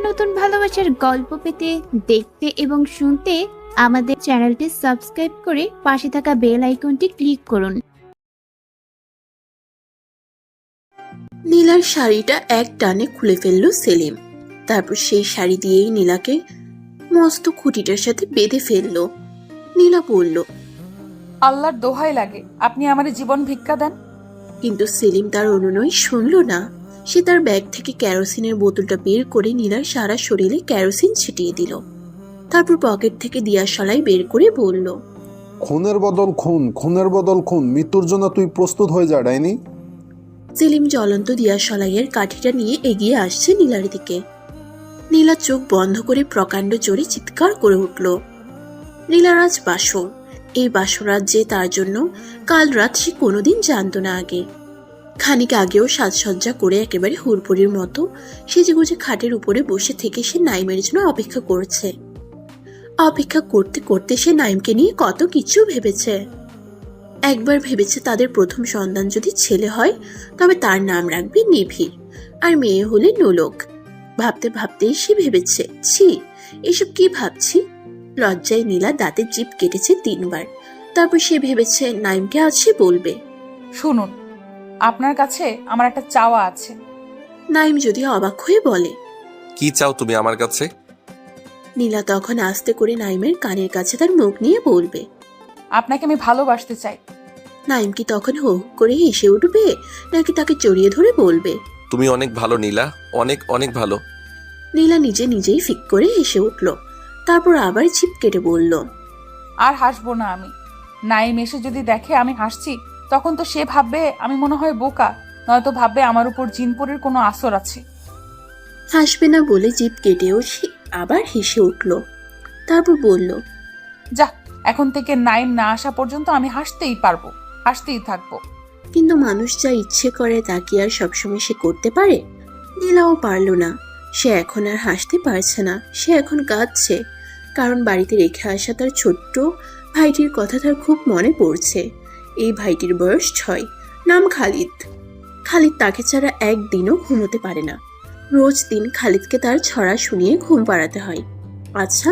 নতুন ভালোবাসার গল্প পেতে, দেখতে এবং শুনতে আমাদের চ্যানেলটি সাবস্ক্রাইব করে পাশে থাকা বেল আইকনটি ক্লিক করুন। নীলার শাড়িটা এক টানে খুলে ফেলল সেলিম। তারপর সেই শাড়ি দিয়েই নীলাকে মস্ত খুঁটিটার সাথে বেঁধে ফেলল। নীলা বলল, আল্লাহর দোহাই লাগে, আপনি আমার জীবন ভিক্ষা দেন। কিন্তু সেলিম তার অনুনয় শুনল না। সে তার ব্যাগ থেকে কেরোসিনের বোতলটা বের করে নীলার সারা শরীরে কেরোসিন ছিটিয়ে দিল। তারপর পকেট থেকে দিয়াশালাই বের করে বলল, খুনের বদল খুন, খুনের বদল খুন, মৃত্যুর জন্য তুই প্রস্তুত হয়ে যা ডাইনি। সেলিম জ্বলন্ত দিয়াশালাইয়ের কাঠিটা নিয়ে এগিয়ে আসছে নীলার দিকে। নীলা চোখ বন্ধ করে প্রকাণ্ড জোরে চিৎকার করে উঠল। নীলার আজ বাসর। এই বাসরাত যে তার জন্য কাল রাত সে কোনোদিন জানত না আগে। খানিক আগেও সাজসজ্জা করে একেবারে হুড়পুরির মতো সেজেগুজে খাটের উপরে বসে থেকে সে নাইমের জন্য অপেক্ষা করেছে। অপেক্ষা করতে করতে সে নাইমকে নিয়ে কত কিছু ভেবেছে। একবার ভেবেছে তাদের প্রথম সন্তান যদি ছেলে হয় তবে তার নাম রাখবে নিভির, আর মেয়ে হলে নোলক। ভাবতে ভাবতেই সে ভেবেছে, ছি, এসব কি ভাবছি। লজ্জায় নীলা দাঁতের জিভ কেটেছে 3 বার। তারপর সে ভেবেছে নাইমকে আজ সে বলবে। শুনুন, আপনার কাছে আমার একটা চাওয়া আছে। নাইম যদি অবাক হয়ে বলে, কি চাও তুমি আমার কাছে? নীলা তখন আস্তে করে নাইমের কানের কাছে তার মুখ নিয়ে বলবে। আপনাকে আমি ভালোবাসতে চাই। নাইম কি তখন হো হো করে হেসে উঠবে, নাকি তাকে জড়িয়ে ধরে বলবে? তুমি অনেক ভালো নীলা, অনেক অনেক ভালো। নীলা নিজে নিজেই ফিক করে হেসে উঠল। তারপর আবার জিভ কেটে বলল, আর হাসবো না আমি। নাইম এসে যদি দেখে আমি হাসছি, তখন তো সে ভাববে আমি মনে হয় বোকা, নয়তো ভাববে আমার উপর জিনপুরের কোনো আসর আছে। হাসবে না বলে জিভ কেটেও সে আবার হেসে উঠল। তারপর বলল, যা, এখন থেকে নাইম না আসা পর্যন্ত আমি হাসতেই পারবো, হাসতেই থাকবো। কিন্তু মানুষ যা ইচ্ছে করে তা কি আর সবসময় সে করতে পারে? নীলাও পারল না। সে এখন আর হাসতে পারছে না, সে এখন কাঁদছে। কারণ বাড়িতে রেখে আসা তার ছোট্ট ভাইটির কথা তার খুব মনে পড়ছে। এই ভাইটির বয়স 6, নাম খালিদ। খালিদ তাকে ছাড়া একদিনও ঘুমোতে পারে না। রোজ দিন খালিদকে তার ছড়া শুনিয়ে ঘুম পাড়াতে হয়। আচ্ছা,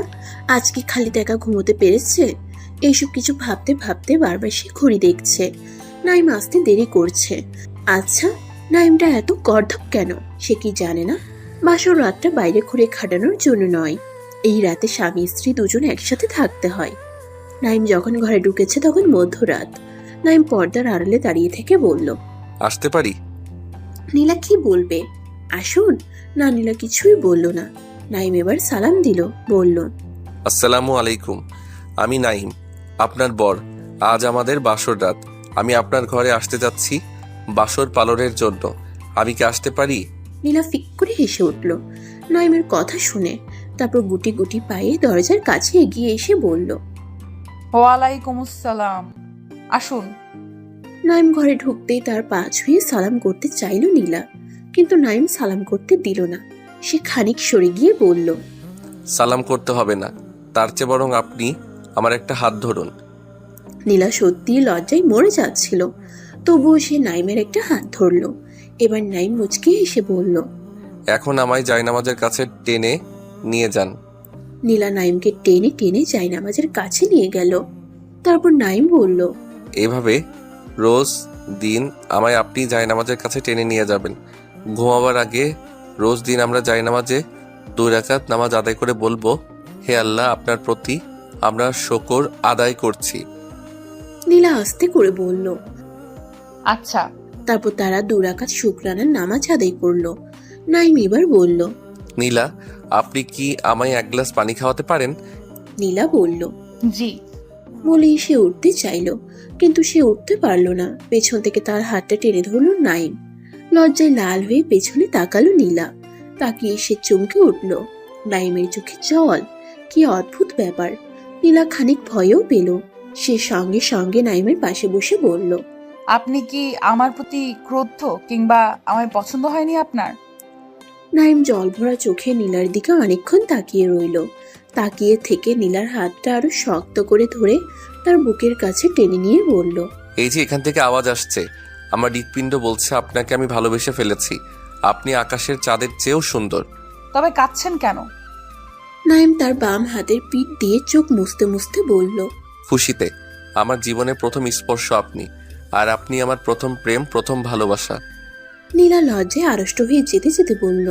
আজ কি খালিদ একা ঘুমোতে পেরেছে? এইসব কিছু ভাবতে ভাবতে বারবার সে ঘড়ি দেখছে। নাইম আসতে দেরি করছে। আচ্ছা, নাইমটা এত গর্ধব কেন? সে কি জানে না বাসর রাতটা বাইরে ঘুরে খাটানোর জন্য নয়, এই রাতে স্বামী স্ত্রী দুজন একসাথে থাকতে হয়। নাইম যখন ঘরে ঢুকেছে তখন মধ্যরাত। নাইম পর্দার আড়ালে দাঁড়িয়ে থেকে বলল, আসতে পারি? নীলা কি বলবে? আসুন না। নীলা কিছুই বলল না। নাইম এবার সালাম দিল, বলল, আসসালামু আলাইকুম, আমি নাইম, আপনার বর। আজ আমাদের বাসর রাত। আমি আপনার ঘরে আসতে যাচ্ছি বাসর পালনের জন্য। আমি কি আসতে পারি? নীলা ফিক করে হেসে উঠল নাইমের কথা শুনে। তারপর গুটি গুটি পায়ে দরজার কাছে এগিয়ে এসে বলল, ওয়ালাইকুম আসসালাম, আসুন। নাইম ঘরে ঢুকতেই তার পা ছুঁয়ে সালাম করতে চাইল নীলা, কিন্তু নাইম সালাম করতে দিল না। সে খানিক সরে গিয়ে বলল, সালাম করতে হবে না, তার চেয়ে বরং আপনি আমার একটা হাত ধরুন। নীলা সত্যি লজ্জায় মরে যাচ্ছিল, তবুও সে নাইমের একটা হাত ধরল। এবার নাইম মুচকি এসে বলল, এখন আমায় জায়নামাজের কাছে টেনে নিয়ে যান। নীলা নাইমকে টেনে টেনে জায়নামাজের কাছে নিয়ে গেল। তারপর নাইম বলল, এইভাবে রোজ দিন আমায় আপনি জায়নামাজের কাছে টেনে নিয়ে যাবেন। ঘুমাবার আগে রোজ দিন আমরা জায়নামাজে 2 রাকাত নামাজ আদায় করে বলবো, হে আল্লাহ, আপনার প্রতি আমরা শুকর আদায় করছি। নীলা আস্তে করে বলল, আচ্ছা। তারপর তারা 2 রাকাত শুকরানার নামাজ আদায় করলো। নাইম এবার বলল, নীলা, আপনি কি আমায় 1 গ্লাস পানি খাওয়াতে পারেন? নীলা বলল, জি। বলেই সে উঠতে চাইল, কিন্তু সে উঠতে পারল না। পেছন থেকে তার হাতটা টেনে ধরল নাইম। লজ্জায় লাল হয়ে পেছনে তাকালো নীলা। তাকিয়ে সে চমকে উঠল। নাইমের চোখে জল। কি অদ্ভুত ব্যাপার! নীলা খানিক ভয়ও পেল। সে সঙ্গে সঙ্গে নাইমের পাশে বসে বলল, আপনি কি আমার প্রতি ক্রোধ কিংবা আমায় পছন্দ হয়নি আপনার? নাইম জল ভরা চোখে নীলার দিকে অনেকক্ষণ তাকিয়ে রইল। তাকিয়ে থেকে নীলার হাতটা আরো শক্ত করে ধরে তার বুকের কাছে টেনে নিয়ে বলল, এই যে এখান থেকে আওয়াজ আসছে, আমার হৃৎপিণ্ড বলছে আপনাকে আমি ভালোবেসে ফেলেছি। আপনি আকাশের চাঁদের চেয়েও সুন্দর। তবে কাঁদছেন কেন? নাইম তার বাম হাতের পিঠ দিয়ে চোখ মুছতে মুছতে বলল, খুশিতে। আমার জীবনে প্রথম স্পর্শ আপনি, আর আপনি আমার প্রথম প্রেম, প্রথম ভালোবাসা। নীলা লজ্জায় আড়ষ্ট হয়ে যেতে যেতে বলল।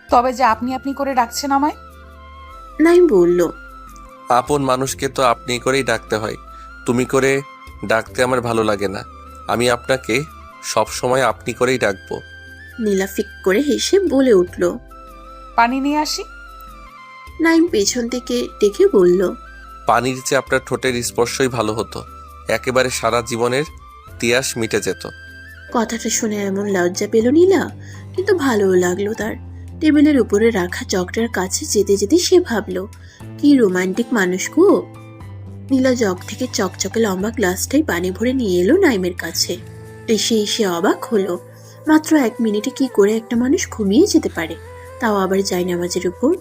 তবে যে আপনি আপনি করে ডাকছেন আমায়? নাইম বলল, আপন মানুষকে তো আপনি করেই ডাকতে হয়, তুমি করে ডাকতে আমার ভালো লাগে না। আমি আপনাকে সব সময় আপনি করেই ডাকবো। নীলা ফিক করে হেসে বলে উঠল। পানি নিয়ে আসি? নাইম পেছন থেকে ডেকে বলল, পানির চেয়ে আপনার ঠোঁটের স্পর্শই ভালো হতো, একেবারে সারা জীবনের তিয়াস মিটে যেত। কথাটা শুনে এমন লজ্জা পেল নীলা, কিন্তু ভালোও লাগলো তার। টেবিলের উপরে রাখা জগটার কাছে যেতে যেতে সে ভাবল, কি রোমান্টিক মানুষ গো। নীলা জগ থেকে চকচকে লম্বা গ্লাসটাই পানি ভরে নিয়ে এলো নাইমের কাছে। এসে এসে অবাক হলো, মাত্র 1 মিনিটে কি করে একটা মানুষ ঘুমিয়ে যেতে পারে, তাও আবার জায়নামাজের উপর।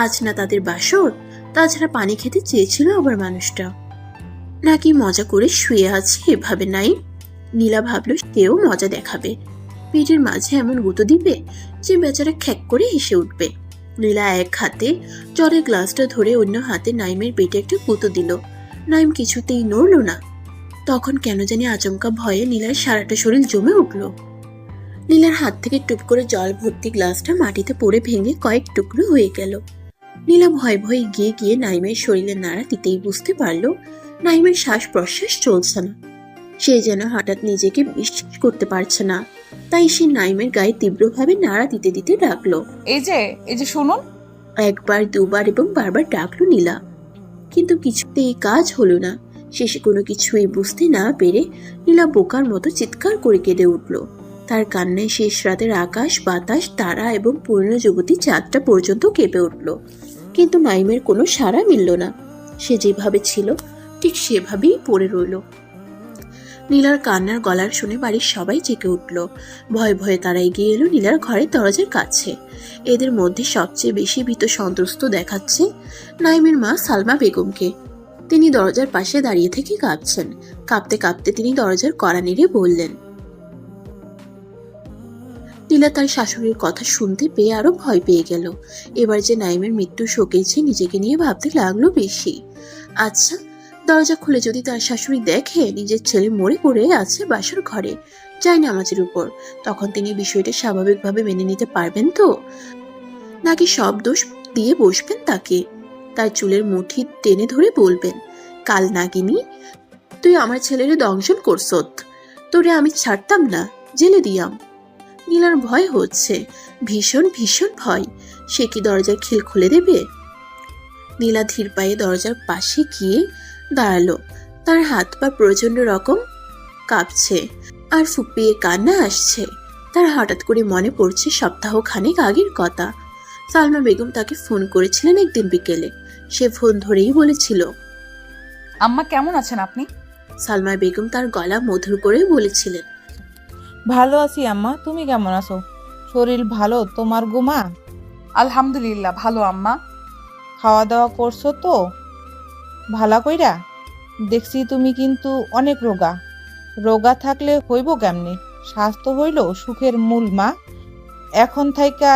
আজ না তাদের বাসর, তাছাড়া পানি খেতে চেয়েছিল আবার মানুষটা, নাকি মজা করে শুয়ে আছে এভাবে নাইম। নীলা ভাবলো সেও মজা দেখাবে, পেটের মাঝে এমন গুঁতো দিবে যে বেচারা খ্যাক করে হেসে উঠবে। নীলা এক হাতে জলের গ্লাসটা ধরে অন্য হাতে নাইমের পেটে একটা গুঁতো দিল। নাইম কিছুতেই নড়ল না। তখন কেন জানি আচমকা ভয়ে নীলার সারাটা শরীর জমে উঠল। নীলার হাত থেকে টুপ করে জল ভর্তি গ্লাসটা মাটিতে পড়ে ভেঙে কয়েক টুকরো হয়ে গেল। নীলা ভয়ে ভয়ে গিয়ে গিয়ে নাইমের শরীরে নাড়া দিতেই বুঝতে পারল নাইমের শ্বাস প্রশ্বাস চলছে না। সে যেন হঠাৎ নিজেকে বিশ্বাস করতে পারছে না, তাই সে নাইমের গায়ে তীব্রভাবে নাড়া দিতে দিতে ডাকলো। এই যে শুনুন। একবার, দুবার এবং বারবার ডাকলো নীলা, কিন্তু কিছুতেই কাজ হলো না। শেষে কোনো কিছুই বুঝতে না পেরে নীলা বোকার মতো চিৎকার করে কেঁদে উঠল। তার কান্নায় শেষ রাতের আকাশ, বাতাস, তারা এবং পূর্ণ যুবতী চাঁদটা পর্যন্ত কেঁপে উঠল। কিন্তু নাইমের কোনো সাড়া মিলল না। সে যেভাবে ছিল ঠিক সেভাবেই পড়ে রইল। নীলার কান্নার গলার শুনে বাড়ির সবাই জেগে উঠল। ভয়ে ভয়ে তারা এগিয়ে এলো নীলার ঘরের দরজার কাছে। এদের মধ্যে সবচেয়ে বেশি ভীত সন্ত্রস্ত দেখাচ্ছে নাইমের মা সালমা বেগমকে। তিনি দরজার পাশে দাঁড়িয়ে থেকে কাঁপছেন। কাঁপতে কাঁপতে তিনি দরজার কড়া নেড়ে বললেন। নীলা তার শাশুড়ির কথা শুনতে পেয়ে আরো ভয় পেয়ে গেল। এবার যে নাইমের মৃত্যু শোকেছে নিজেকে নিয়ে ভাবতে লাগলো বেশি। আচ্ছা, দরজা খুলে যদি তার শাশুড়ি দেখে নিজের ছেলে মরে পড়ে আছে বাসার ঘরে জায়নামাজের উপর, তখন তিনি বিষয়টা স্বাভাবিকভাবে মেনে নিতে পারবেন তো, নাকি সব দোষ দিয়ে বসবেন তাকে? তার চুলের মুঠি টেনে ধরে বলবেন, কাল নাগিনী, তুই আমার ছেলেরে দংশন করছত, তোরে আমি ছাড়তাম না, জেলে দিয়াম। নীলার ভয় হচ্ছে, ভীষণ ভীষণ ভয়। সে কি দরজার খিল খুলে দেবে? নীলা ধীর পায়ে দরজার পাশে গিয়ে দাঁড়ালো। তার হাত পা প্রচন্ড রকম কাঁপছে আর ফুপিয়ে কান্না আসছে। তার হঠাৎ করে মনে পড়ছে সপ্তাহ খানেক আগের কথা। সালমা বেগম তাকে ফোন করেছিলেন একদিন বিকেলে। সে ফোন ধরেই বলেছিল, আম্মা কেমন আছেন আপনি? সালমা বেগম তার গলা মধুর করে বলেছিলেন, ভালো আছি আম্মা, তুমি কেমন আছো? শরীর ভালো তোমার গুমা? আলহামদুলিল্লাহ ভালো আম্মা। খাওয়া দাওয়া করছো তো ভালা কইরা? দেখছি তুমি কিন্তু অনেক রোগা। রোগা থাকলে হইব কেমনে? স্বাস্থ্য হইল সুখের মূল মা। এখন থাইকা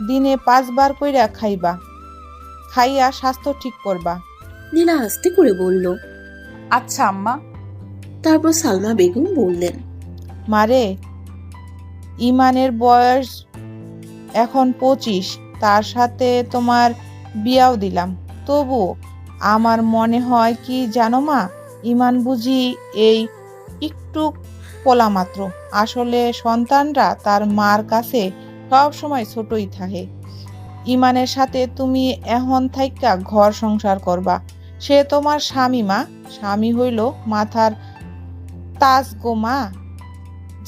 দিনে 5 বার কইরা খাইবা, খাইয়া স্বাস্থ্য ঠিক করবা। নীলা আস্তে করে বলল। আচ্ছা আম্মা। তারপর সালমা বেগম বললেন, মারে, ইমানের বয়স এখন 25, তার সাথে তোমার বিয়াও দিলাম, তবু আমার মনে হয় কি জানো মা, ইমান বুঝি এই একটু পোলা মাত্র। আসলে সন্তানরা তার মার কাছে সব সময় ছোটই থাকে। ইমানের সাথে তুমি এখন থাইকা ঘর সংসার করবা। সে তোমার স্বামী মা, স্বামী হইল মাথার তাজ গো মা।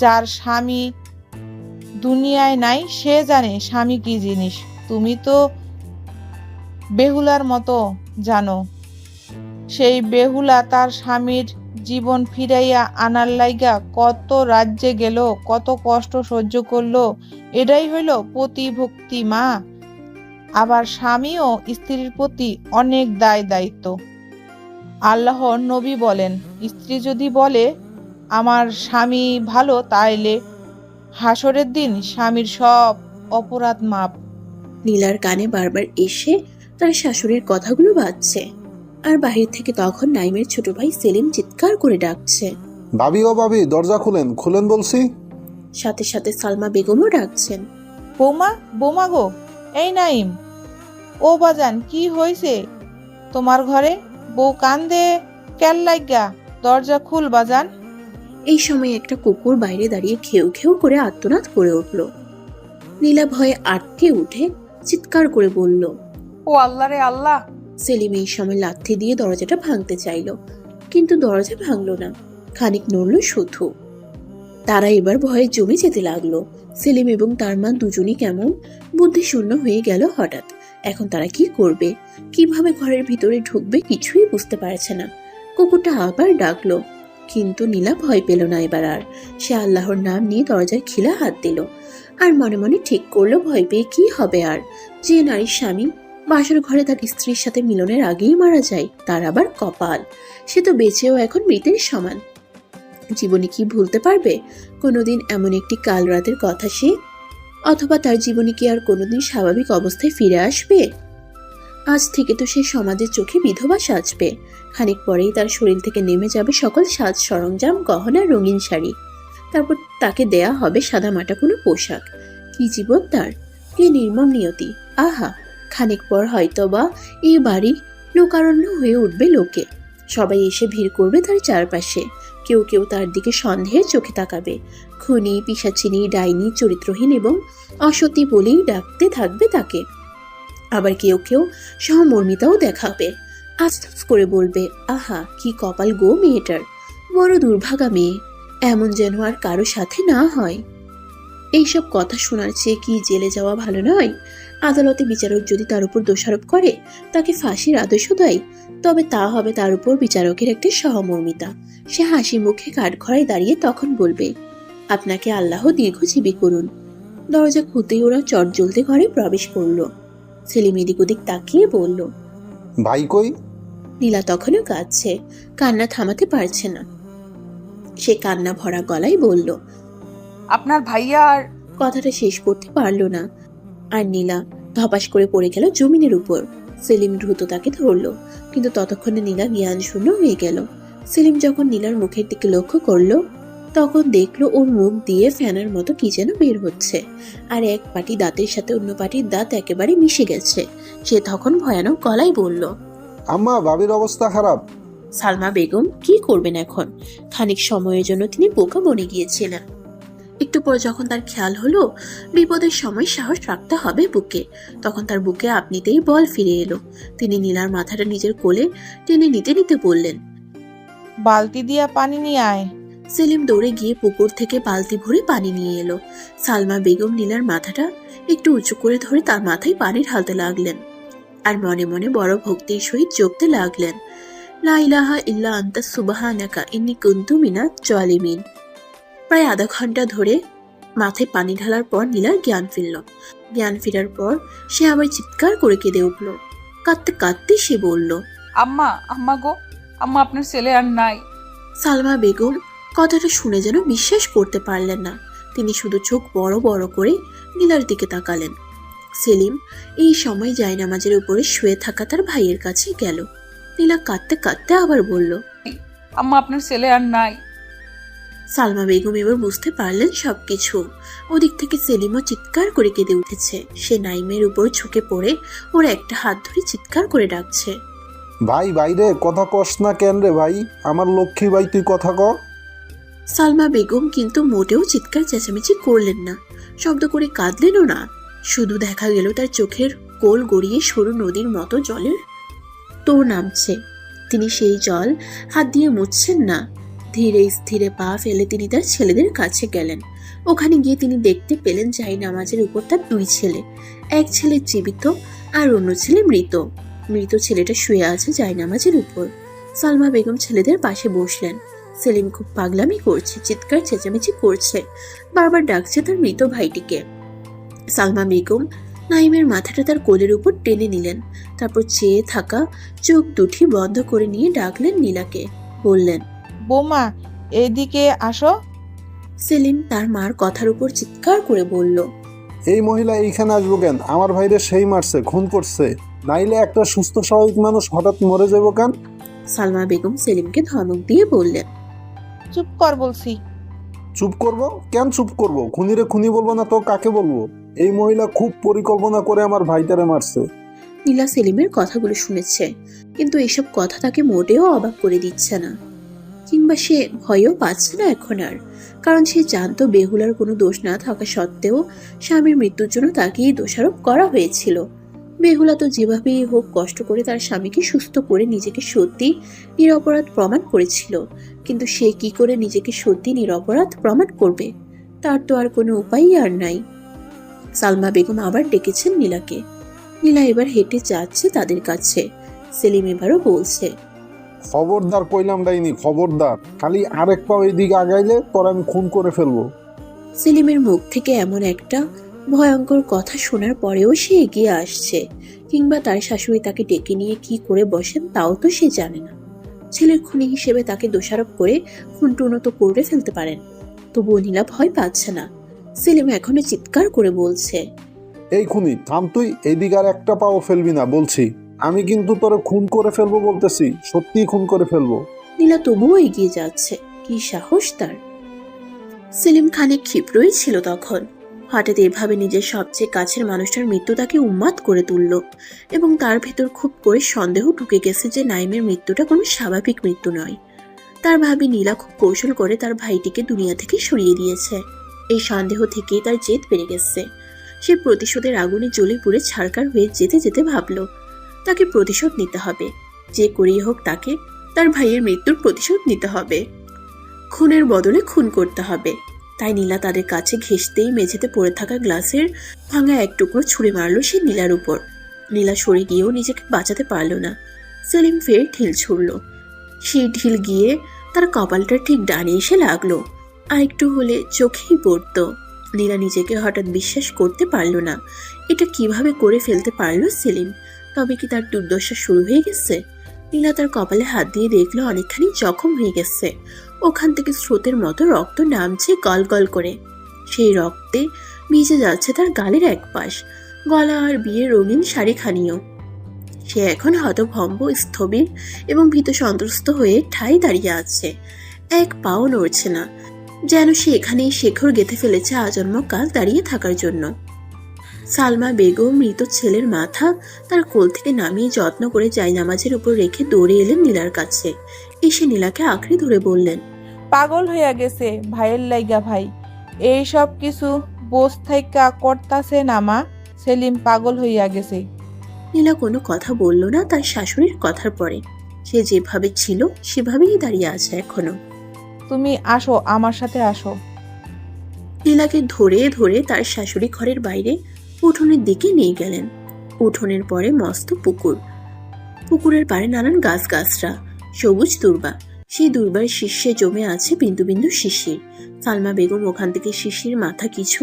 যার স্বামী দুনিয়ায় নাই সে জানে স্বামী কি জিনিস। তুমি তো বেহুলার মতো জানো। সেই বেহুলা তার স্বামীর জীবন ফিরাইয়া আনার লাইগা কত রাজ্যে গেল, কত কষ্ট সহ্য করলো। এটাই হইল প্রতিভক্তি মা। আবার স্বামীও স্ত্রীর প্রতি অনেক দায় দায়িত্ব। আল্লাহর নবী বলেন, স্ত্রী যদি বলে আমার স্বামী ভালো, তাইলে হাসরের দিন স্বামীর সব অপরাধ মাপ। নীলার কানে বারবার এসে তার শাশুড়ির কথাগুলো বাজছে। আর বাহির থেকে তখন নাইমের ছোট ভাই সেলিম চিৎকার করে ডাকছে। ভাবি ও ভাবি, দরজা খুলেন, খুলেন বলছি। সাথে সাথে সালমা বেগমও ডাকছেন। বৌমা, বৌমা গো, এই নাইম, ও বাজান, কি হয়েছে তোমার ঘরে? বউ কান্দে কেন লাগা? দরজা খুল বাজান। এই সময় একটা কুকুর বাইরে দাঁড়িয়ে খেউ খেউ করে আর্তনাদ করে উঠল। নীলা ভয়ে আটকে উঠে চিৎকার করে বলল। ও আল্লাহ রে আল্লাহ! সেলিম এই সময় লাথি দিয়ে দরজাটা ভাঙতে চাইল, কিন্তু দরজা ভাঙল না, খানিক নড়ল শুধু। তারা এবার ভয়ে জমে যেতে লাগলো। সেলিম এবং তার মা দুজনই কেমন বুদ্ধিশূন্য হয়ে গেল হঠাৎ। এখন তারা কি করবে, কিভাবে ঘরের ভিতরে ঢুকবে, কিছুই বুঝতে পারছে না। কুকুরটা আবার ডাকলো, কিন্তু নীলা ভয় পেল না এবার আর। সে আল্লাহর নাম নিয়ে দরজার খিলা হাত দিল, আর মনে মনে ঠিক করলো ভয় পেয়ে কি হবে আর। যে নারীর স্বামী বাসর ঘরে তার স্ত্রীর সাথে মিলনের আগেই মারা যায়, তার আবার কপাল, সে তো বেঁচেও এখন মৃতের সমান। জীবনে কি ভুলতে পারবে কোনোদিন এমন একটি কাল রাতের কথা সে? অথবা তার জীবনে কি আর কোনোদিন স্বাভাবিক অবস্থায় ফিরে আসবে? আজ থেকে তো সে সমাজের চোখে বিধবা সাজবে। খানিক পরেই তার শরীর থেকে নেমে যাবে সকল সাজ সরঞ্জাম, গহনা, রঙিন শাড়ি। তারপর তাকে দেয়া হবে সাদামাটা কোনো পোশাক। কি জীবন তার, কি নির্মম নিয়তি! আহা, খানিক পর হয়তোবা এই বাড়ি লোকারণ্য হয়ে উঠবে লোকে। সবাই এসে ভিড় করবে তার চারপাশে। কেউ কেউ তার দিকে সন্দেহের চোখে তাকাবে। খুনি, পিশাচিনী, ডাইনি, চরিত্রহীন এবং অসতী বলেই ডাকতে থাকবে তাকে। আবার কেউ কেউ সহমর্মিতাও দেখাবে, আফসোস করে বলবে, আহা কি কপাল গো মেয়েটার, বড় দুর্ভাগা মেয়ে, এমন যেন আর কারো সাথে না হয়। এইসব কথা শোনার চেয়ে কি জেলে যাওয়া ভালো নয়? আদালতে বিচারক যদি তার উপর দোষারোপ করে, তাকে ফাঁসির আদেশ দেয়, তবে তা হবে তার উপর বিচারকের একটি সহমর্মিতা। সে হাসি মুখে কাঠগড়ায় দাঁড়িয়ে তখন বলবে, আপনাকে আল্লাহ দীর্ঘজীবী করুন। দরজা খুলতেই ওরা চটজলদি ঘরে প্রবেশ করলো। সেলিম এদিক ওদিক তাকিয়ে বলল, ভাই কই? নীলা তখনও কাঁদছে, কান্না থামাতে পারছে না। সে কান্না ভরা গলায় বলল, আপনার ভাইয়া আর কথাটা শেষ করতে পারল না, আর নীলা ধপাস করে পড়ে গেল জমিনের উপর। সেলিম দ্রুত তাকে ধরলো, কিন্তু ততক্ষণে নীলা জ্ঞান শূন্য হয়ে গেল। সেলিম যখন নীলার মুখের দিকে লক্ষ্য করলো, তখন দেখলো ওর মুখ দিয়ে ফ্যানের মতো কি যেন বের হচ্ছে, আর এক পাটি দাঁতের সাথে অন্য পাটির দাঁত একেবারে মিশে গেছে। সে তখন ভয়ানক গলায় বলল, আম্মা, ভাবির অবস্থা খারাপ। সালমা বেগম কি করবেন এখন? খানিক সময়ের জন্য তিনি বোকা বনে গিয়েছিলেন। একটু পর যখন তার খেয়াল হলো বিপদের সময় সাহস রাখতে হবে বুকে, তখন তার বুকে আপনিতেই বল ফিরে এলো। তিনি নীলার মাথাটা নিজের কোলে টেনে নিতে নিতে বললেন, বালতি দিয়া পানি নিয়ে আয়। সেলিম দৌড়ে গিয়ে পুকুর থেকে বালতি ভরে পানি নিয়ে এলো। সালমা বেগম নীলার মাথাটা একটু উঁচু করে ধরে তার মাথায় পানি ঢালতে লাগলেন, আর মনে মনে বড় ভক্তির সহিত জপতে লাগলেন, লা ইলাহা ইল্লা আনতা সুবহানাকা ইন্নী কুনতু মিনাজ জালিমিন। প্রায় আধা ঘন্টা ধরে মাথায় পানি ঢালার পর নীলার জ্ঞান ফিরল। জ্ঞান ফেরার পর সে আবার চিৎকার করে কেঁদে উঠল। কাঁদতে কাঁদতে সে বলল, আম্মা, আম্মা গো, আম্মা আপনার ছেলে আর নাই। সালমা বেগম কথাটা শুনে যেন বিশ্বাস করতে পারলেন না। তিনি শুধু চোখ বড় বড় করে নীলার দিকে তাকালেন। সেলিম এই সময় জায়নামাজের উপরে শুয়ে থাকা তার ভাইয়ের কাছে গেল। নীলা কাঁদতে কাঁদতে আবার বলল, আম্মা আপনার ছেলে আর নাই। সালমা বেগম এবার বুঝতে পারলেন সবকিছু। ওদিক থেকে সেলিমও চিৎকার করে কেঁদে উঠেছে। সে নাইমের উপর ঝুঁকে পড়ে ওর একটা হাত ধরে চিৎকার করে ডাকছে, ভাই, বাইরে কথা কস না কেন রে ভাই? আমার লক্ষ্মী ভাই, তুই কথা ক। সালমা বেগম কিন্তু মোটেও চিৎকার চেঁচামেচি করলেন না, শব্দ করে কাঁদলেনও না। শুধু দেখা গেল তার চোখের কোল গড়িয়ে সরু নদীর মতো জলের তোর নামছে। তিনি সেই জল হাত দিয়ে মুছছেন না। ধীরে স্থিরে পা ফেলে তিনি তার ছেলেদের কাছে গেলেন। ওখানে গিয়ে তিনি দেখতে পেলেন জায়নামাজের উপর তার দুই ছেলে। এক ছেলে জীবিত আর অন্য ছেলে মৃত। মৃত ছেলেটা শুয়ে আছে জায়নামাজের উপর। সালমা বেগম ছেলেদের পাশে বসলেন। সেলিম খুব পাগলামি করছে, চিৎকার চেঁচামেচি করছে, বারবার ডাকছে তার মৃত ভাইটিকে। সালমা বেগম নাইমের মাথাটা তার কোলের উপর টেনে নিলেন, তারপর চেয়ে থাকা চোখ দুটি বন্ধ করে নিয়ে ডাকলেন নীলাকে। বললেন, বৌমা, এদিকে আসো। সেলিম তার মার কথার উপর চিৎকার করে বলল, এই মহিলা এইখানে আসবো কেন? আমার ভাইরে সেই মারছে, খুন করছে। নাইলে একটা সুস্থ স্বাভাবিক মানুষ হঠাৎ মরে যাবো কেন? সালমা বেগম সেলিমকে ধমক দিয়ে বললেন। চুপ কর বলছি। চুপ করব? কেন চুপ করব? খুনিরে খুনি বলবো না তো কাকে বলবো? এই মহিলা খুব পরিকল্পনা করে আমার ভাইটারে মারছে। নীলা সেলিমের কথাগুলো শুনেছে, কিন্তু এসব কথা তাকে মোটেও অবাক করে দিচ্ছে না, কিংবা সে ভয়ও পাচ্ছে না এখন আর। কারণ সে জানতো বেহুলার কোনো দোষ না থাকা সত্ত্বেও স্বামীর মৃত্যুর জন্য তাকেই দোষারোপ করা হয়েছিল। বেহুলা তো যেভাবেই হোক কষ্ট করে তার স্বামীকে সুস্থ করে নিজেকে সত্যি নিরপরাধ প্রমাণ করেছিল, কিন্তু সে কি করে নিজেকে সত্যি নিরপরাধ প্রমাণ করবে? তার তো আর কোনো উপায়ই আর নাই। সালমা বেগম আবার ডেকেছেন নীলাকে। নীলা এবার হেঁটে যাচ্ছে তাদের কাছে। সেলিম এবারও বলছে, খবরদার কইলাম ডাইনি, খবরদার। খালি আরেক পাও এদিকে আগাইলে তোর আমি খুন করে ফেলবো। সেলিমের মুখ থেকে এমন একটা ভয়ঙ্কর কথা শোনার পরেও সে এগিয়ে আসছে, কিংবা তার শাশুড়ি তাকে ডেকে নিয়ে কি করে বসেন তাও তো সে জানে না। ছেলের খুনি হিসেবে তাকে দোষারোপ করে খুনটুনো তো করে ফেলতে পারেন, তবুও নীলা ভয় পাচ্ছে না। সেলিম এখনো চিৎকার করে বলছে, এই খুনি থাম তুই, এইদিকে আর একটা পাও ফেলবি না বলছি। আমি কিন্তু তোরে খুন করে ফেলবো বলতেছি, সত্যিই খুন করে ফেলবো। নীলা তবুও এগিয়ে যাচ্ছে। কি সাহস তার! সেলিম খানিক ক্ষিপ্রই ছিল তখন। হঠাৎ এভাবে নিজের সবচেয়ে কাছের মানুষটার মৃত্যু তাকে উন্মাদ করে তুলল, এবং তার ভেতর খুব করে সন্দেহ ঢুকে গেছে যে নাইমের মৃত্যুটা কোনো স্বাভাবিক মৃত্যু নয়। তার ভাবি নীলা খুব কৌশল করে তার ভাইটিকে দুনিয়া থেকে সরিয়ে দিয়েছে। এই সন্দেহ থেকেই তার জেদ বেড়ে গেছে। সে প্রতিশোধের আগুনে জ্বলে পুড়ে ছারকার হয়ে যেতে যেতে ভাবল, তাকে প্রতিশোধ নিতে হবে। যে করেই হোক তাকে তার ভাইয়ের মৃত্যুর প্রতিশোধ নিতে হবে। খুনের বদলে খুন করতে হবে। তাই নীলা তাদের কাছে ঘেঁষতেই মেঝেতে পড়ে থাকা গ্লাসের ভাঙা এক টুকরো ছুঁড়ে মারল সে নীলার উপর। নীলা সরে গিয়েও নিজেকে বাঁচাতে পারল না। সেলিম ফের ঢিল ছুড়ল। সেই ঢিল গিয়ে তার কপালটা ঠিক ডানে এসে লাগলো। আর একটু হলে চোখেই পড়তো। নীলা নিজেকে হঠাৎ বিশ্বাস করতে পারল না। এটা কিভাবে করে ফেলতে পারলো সেলিম? তবে কি তার দুর্দশা শুরু হয়ে গেছে? নীলা তার কপালে হাত দিয়ে দেখলো অনেকখানি জখম হয়ে গেছে। ওখান থেকে স্রোতের মতো রক্ত নামছে গল গল করে। সেই রক্তে ভিজে যাচ্ছে তার গালের এক পাশ, গলা আর বিয়ের রঙিন শাড়িখানিও। সে এখন হতভম্ব, স্থবির এবং ভীত সন্ত্রস্ত হয়ে ঠাই দাঁড়িয়ে আছে। এক পাও নড়ছে না, যেন সে এখানেই শেখর গেঁথে ফেলেছে আজন্ম কাল দাঁড়িয়ে থাকার জন্য। সালমা বেগম মৃত ছেলের মাথা তার কোল থেকে নামিয়ে যত্ন করে জায়নামাজের উপর রেখে দৌড়ে এলেন নীলার কাছে। এসে নীলাকে আঁকড়ে ধরে বললেন, পাগল হইয়া গেছে ভাইয়ের লাইগা ভাই। এই সব কিছু বোস থাইকা করতাছে না মা। সেলিম পাগল হইয়া গেছে। নীলা কোনো কথা বলল না তার শাশুড়ির কথার পরে। সে যেভাবে ছিল সেভাবেই দাঁড়িয়ে আছে এখনো। তুমি আসো, আমার সাথে আসো। নীলাকে ধরে ধরে তার শাশুড়ি ঘরের বাইরে উঠোনের দিকে নিয়ে গেলেন। উঠোনের পরে মস্ত পুকুর। পুকুরের পাড়ে নানান গাছগাছরা, সবুজ দূর্বা। সেই দূর্বার শীর্ষে জমে আছে বিন্দু বিন্দু শিশির। সালমা বেগম ওখান থেকে শিশির মাথা কিছু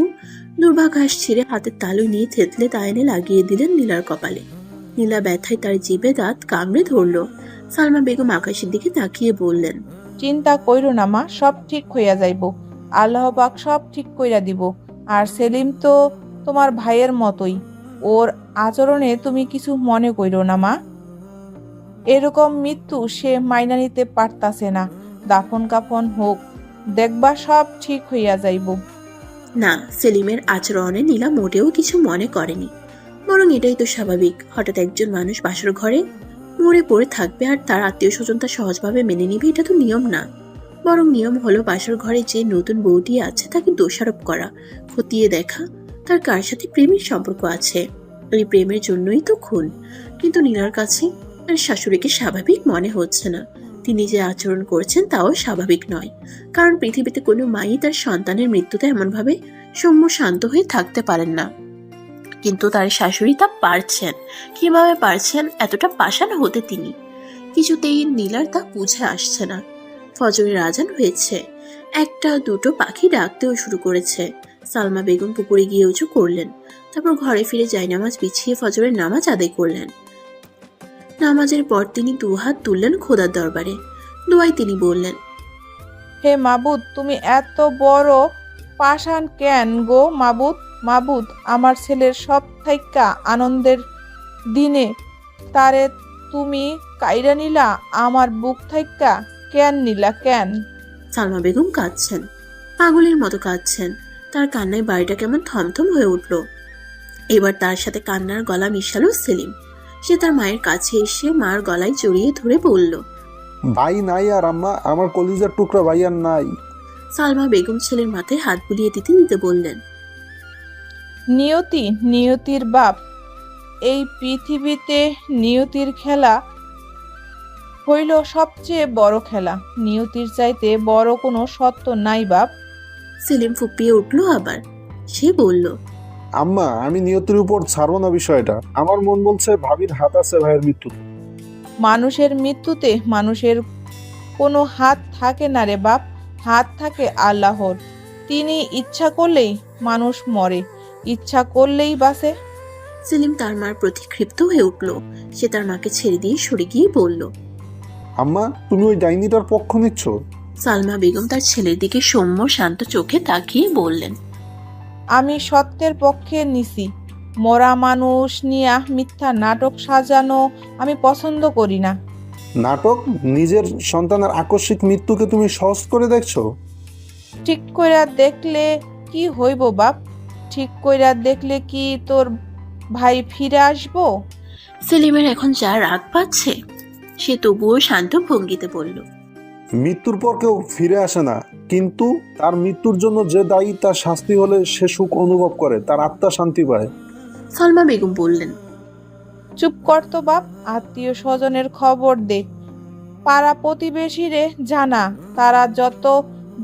দূর্বা ঘাস ছিঁড়ে হাতের তালু নিয়ে থেতলে তায়নে লাগিয়ে দিলেন নীলার কপালে। নীলা ব্যথায় তার জিভে দাঁত কামড়ে ধরল। সালমা বেগম আকাশের দিকে তাকিয়ে বললেন, চিন্তা কইরো না মা, সব ঠিক হইয়া যাইব। আল্লাহ পাক সব ঠিক কইরা দিব। আর সেলিম তো তোমার ভাইয়ের মতোই, ওর আচরণে তুমি কিছু মনে কইরো না মা। এরকম মৃত্যু সে মাইনা নিতে পারতাছে না। দাফন কাফন হোক, দেখবা সব ঠিক হইয়া যাইব। না, সেলিমের আচরণে নীলা মোটেও কিছু মনে করেনি। বরং এটাই তো স্বাভাবিক। হঠাৎ একজন মানুষ বাসর ঘরে মরে পড়ে থাকবে আর তার আত্মীয় স্বজন তা সহজভাবে মেনে নিবে, এটা তো নিয়ম না। বরং নিয়ম হলো বাসর ঘরে যে নতুন বউটি আছে তাকে দোষারোপ করা, খতিয়ে দেখা তার কার সাথে প্রেমের সম্পর্ক আছে। এই প্রেমের জন্যই তো খুন। কিন্তু নীলার কাছে তার শাশুড়িকে স্বাভাবিক মনে হচ্ছে না। তিনি যে আচরণ করছেন তাও স্বাভাবিক নয়। কারণ পৃথিবীতে কোনো মাই তার সন্তানের মৃত্যুতে এমনভাবে সৌম্য শান্ত হয়ে থাকতে পারেন না। কিন্তু তার শাশুড়ি তা পারছেন। কিভাবে পারছেন এতটা পাষাণ হতে তিনি? কিছুতেই নীলার তা বুঝে আসছে না। ফজরের আজান হয়েছে। একটা দুটো পাখি ডাকতেও শুরু করেছে। সালমা বেগম পুকুরে গিয়ে উঁচু করলেন। তারপর ঘরে ফিরে জায়নামাজ বিছিয়ে ফজরের নামাজ আদায় করলেন। নামাজের পর তিনি দুহাত তুললেন খোদার দরবারে। দোয়ায় তিনি বললেন, হে মাবুদ, তুমি এত বড় পাষাণ কেন গো মাবুদ? মাবুদ, আমার ছেলের সব থাইক্কা আনন্দের দিনে তারে তুমি কাইরা নিলা, আমার বুক থাইক্কা কেন নিলা কেন? সালমা বেগম কাঁদছেন, পাগলের মতো কাঁদছেন। তার কান্নায় বাড়িটা কেমন থমথম হয়ে উঠল। এবার তার সাথে কান্নার গলা মিশালো সেলিম। সে তার মায়ের কাছে এসে মার গলায় জড়িয়ে ধরে বলল, ভাই নাই আর আম্মা, আমার কলিজার টুকরা ভাই আর নাই। সালমা বেগম ছেলের মাথায় হাত বুলিয়ে দিতে দিতে বললেন, নিয়তি, নিয়তির বাপ। এই পৃথিবীতে নিয়তির খেলা হইল সবচেয়ে বড় খেলা। নিয়তির চাইতে বড় কোনো সত্য নাই বাপ। সেলিম ফুপিয়ে উঠল আবার। সে বলল, আম্মা, আমি নিয়তির উপর ছাড়বো না বিষয়টা। আমার মন বলছে ভাবির হাত আছে ভাইয়ের মৃত্যুতে। মানুষের মৃত্যুতে মানুষের কোনো হাত থাকে না রে বাপ, হাত থাকে আল্লাহর। তিনি ইচ্ছা করলেই মানুষ মরে, ইচ্ছা করলেই বাঁচে। সেলিম তার মার প্রতি ক্ষিপ্ত হয়ে উঠল। সে তার মাকে ছেড়ে দিয়ে সরে গিয়ে বলল, আম্মা, তুমি ওই ডাইনিটার পক্ষ নিচ্ছ? সালমা বেগম তার ছেলের দিকে সৌম্য শান্ত চোখে তাকিয়ে বললেন, আমি সত্যের পক্ষে নিছি। মরা মানুষ নিয়া মিথ্যা নাটক সাজানো আমি পছন্দ করি না। নাটক? নিজের সন্তানের আকস্মিক মৃত্যুকে তুমি সহজ করে দেখছো? ঠিক কইরা দেখলে কি হইব বাপ? ঠিক কইরা দেখলে কি তোর ভাই ফিরে আসবো? সেলিমের এখন যা রাগ পাচ্ছে, সে তবুও শান্ত ভঙ্গিতে বলল, মৃত্যুর পর কেউ ফিরে আসে না, কিন্তু তার মৃত্যুর জন্য যে দায়ী তার শাস্তি হলে সে সুখ অনুভব করে, তার আত্মা শান্তি পায়। সালমা বেগম বললেন, চুপ কর তো বাপ, আত্মীয় স্বজনের খবর দে, পাড়া প্রতিবেশীরে জানা। তারা যত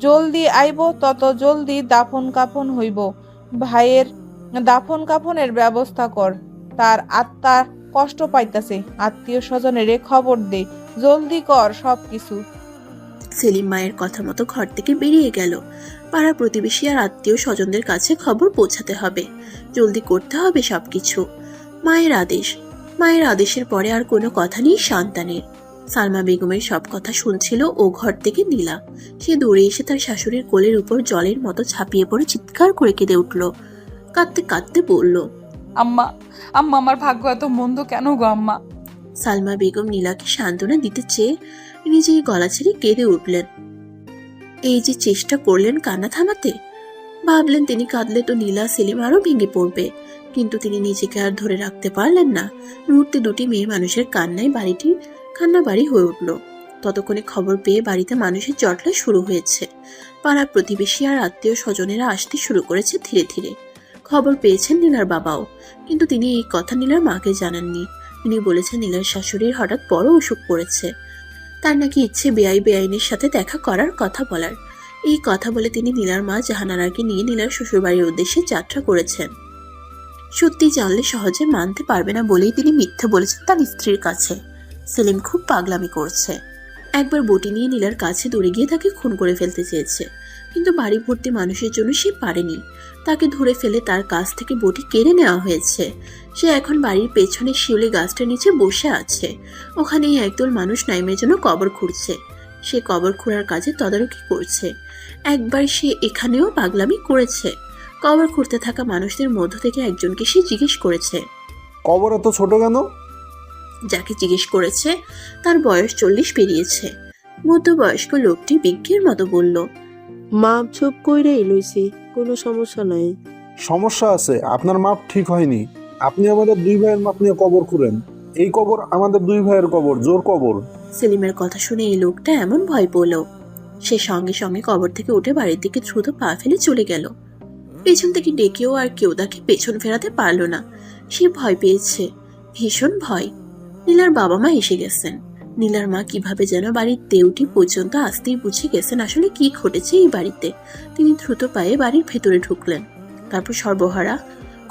জলদি আইব তত জলদি দাফন কাফন হইব। ভাইয়ের দাফন কাফনের ব্যবস্থা কর, তার আত্মা কষ্ট পাইতাছে। আত্মীয় স্বজনের খবর দে, জলদি কর সব কিছু। সেলিম মায়ের কথা মতো ঘর থেকে বেরিয়ে গেল। পাড়া প্রতিবেশী আর আত্মীয় স্বজনদের কাছে খবর পৌঁছাতে হবে, জলদি করতে হবে সবকিছু। মায়ের আদেশ, মায়ের আদেশের পরে আর কোনো কথা নেই সন্তানের। সালমা বেগমের সব কথা শুনছিল ও ঘর থেকে নীলা। সে দৌড়ে এসে তার শাশুড়ির কোলের উপর জলের মতো ছাপিয়ে পড়ে চিৎকার করে কেঁদে উঠল। কাঁদতে কাঁদতে বলল, আম্মা, আম্মা, আমার ভাগ্য এত মন্দ কেন গো আম্মা? সালমা বেগম নীলাকে সান্ত্বনা দিতে চেয়ে নিজেই গলা ছেড়ে কেঁদে উঠলেন। এই যে চেষ্টা করলেন কান্না থামাতে, ভাবলেন তিনি কাঁদলে তো নীলা সেলিম আরো ভেঙে পড়বে, কিন্তু তিনি নিজেকে আর ধরে রাখতে পারলেন না। মুহূর্তে দুটি মেয়ে মানুষের কান্নায় বাড়িটি কান্না বাড়ি হয়ে উঠল। ততক্ষণে খবর পেয়ে বাড়িতে মানুষের জটলা শুরু হয়েছে। পাড়া প্রতিবেশী আর আত্মীয় স্বজনেরা আসতে শুরু করেছে ধীরে ধীরে। খবর পেয়েছেন নীলার বাবাও, কিন্তু তিনি এই কথা নীলার মাকে জানাননি। তিনি বলেছেন নীলার শাশুড়ির হঠাৎ বড় অসুখ করেছে, তার নাকি ইচ্ছে বেআইনের সাথে দেখা করার কথা বলার। এই কথা বলে তিনি নীলার মা জাহানারাকে নিয়ে নীলার শ্বশুরবাড়ির উদ্দেশ্যে যাত্রা করেছেন। সত্যি জানলে সহজে মানতে পারবে না বলেই তিনি মিথ্যে বলেছেন তার স্ত্রীর কাছে। সেলিম খুব পাগলামি করছে। একবার বটি নিয়ে নীলার কাছে দৌড়ে গিয়ে তাকে খুন করে ফেলতে চেয়েছে, কিন্তু বাড়ি ভর্তি মানুষের জন্য সে পারেনি। তাকে ধরে ফেলে তার কাছ থেকে বটি কেড়ে নেওয়া হয়েছে। সে এখন বাড়ির পেছনে শিউলি গাছটার নিচে বসে আছে। ওখানেই একদল মানুষ নাইমের জন্য কবর খুঁড়ছে। সে কবর খোঁড়ার কাজে তদারকি করছে। একবার সে এখানেও পাগলামি করেছে। কবর খুঁড়তে থাকা মানুষদের মধ্য থেকে একজনকে সে জিজ্ঞেস করেছে। কবর এত ছোট কেন? যাকে জিজ্ঞেস করেছে তার বয়স 40 পেরিয়েছে। মধ্যবয়স্ক লোকটি বিজ্ঞের মতো বলল, মাপ ছোপ কইরাই লইছি, কোনো সমস্যা নাই। সমস্যা আছে, আপনার মাপ ঠিক হয়নি। আপনি আমাদের দুই ভাইয়ের মাপ নিয়ে কবর খুঁড়েন। এই কবর আমাদের দুই ভাইয়ের কবর, জোর কবর। সেলিমের কথা শুনে এই লোকটা এমন ভয় পেল, সে সঙ্গে সঙ্গে কবর থেকে উঠে বাড়ির দিকে দ্রুত পা ফেলে চলে গেল। পেছন থেকে ডেকেও আর কেউ তাকে পেছন ফেরাতে পারল না। সে ভয় পেয়েছে, ভীষণ ভয়। নীলার বাবা মা এসে গেছেন। নীলার মা কিভাবে যেন বাড়ির দেউটি পর্যন্ত আসতেই বুঝে গেছেন আসলে কি ঘটেছে এই বাড়িতে। তিনি দ্রুত পায়ে বাড়ির ভেতরে ঢুকলেন। তারপর সর্বহারা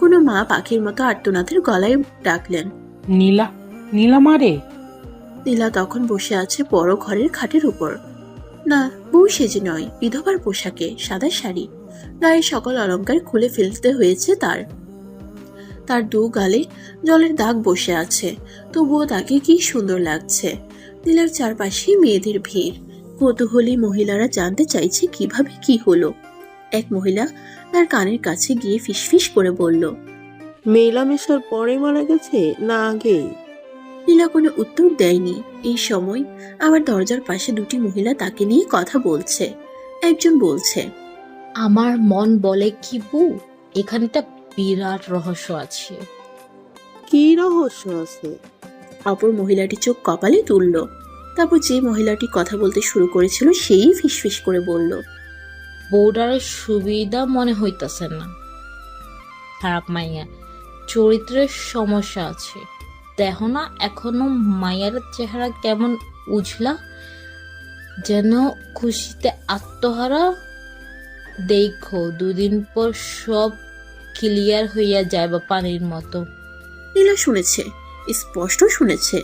কোনো মা পাখির মতো আর্তনাদের গলায় ডাকলেন, নীলা, নীলা মারে। নীলা তখন বসে আছে বড় ঘরের খাটের উপর। না, বউ সেজে নয়, বিধবার পোশাকে, সাদা শাড়ি। গায়ের সকল অলংকার খুলে ফেলতে হয়েছে তার। তার দু গালে জলের দাগ বসে আছে, তবুও তাকে কি সুন্দর লাগছে। নীলার চারপাশে মেয়েদের ভিড়। কৌতূহলী মহিলারা জানতে চাইছে কিভাবে কি হলো। এক মহিলা তার কানের কাছে গিয়ে ফিসফিস করে বলল, মেলামেশার পরে মারা গেছে না আগেই? নীলা কোনো উত্তর দেয়নি। এই সময় আবার দরজার পাশে দুটি মহিলা তাকে নিয়ে কথা বলছে। একজন বলছে, আমার মন বলে কি বউ, এখানটা বিরাট রহস্য আছে। কি রহস্য আছে? অপর মহিলাটি চোখ কপালে তুলল। তারপর যে মহিলাটি কথা বলতে শুরু করেছিল সেই ফিসফিস করে বলল, বউডারের সুবিধা মনে হইতাছে না। খারাপ মাইয়া, চরিত্রের সমস্যা আছে। দেখো না এখনো মায়ের চেহারা কেমন উজলা, যেন খুশিতে আত্মহারা। দেখো দুদিন পর সব ক্লিয়ার হইয়া যাবে পানির মতো। নীলা শুনেছে, স্পষ্ট শুনেছে।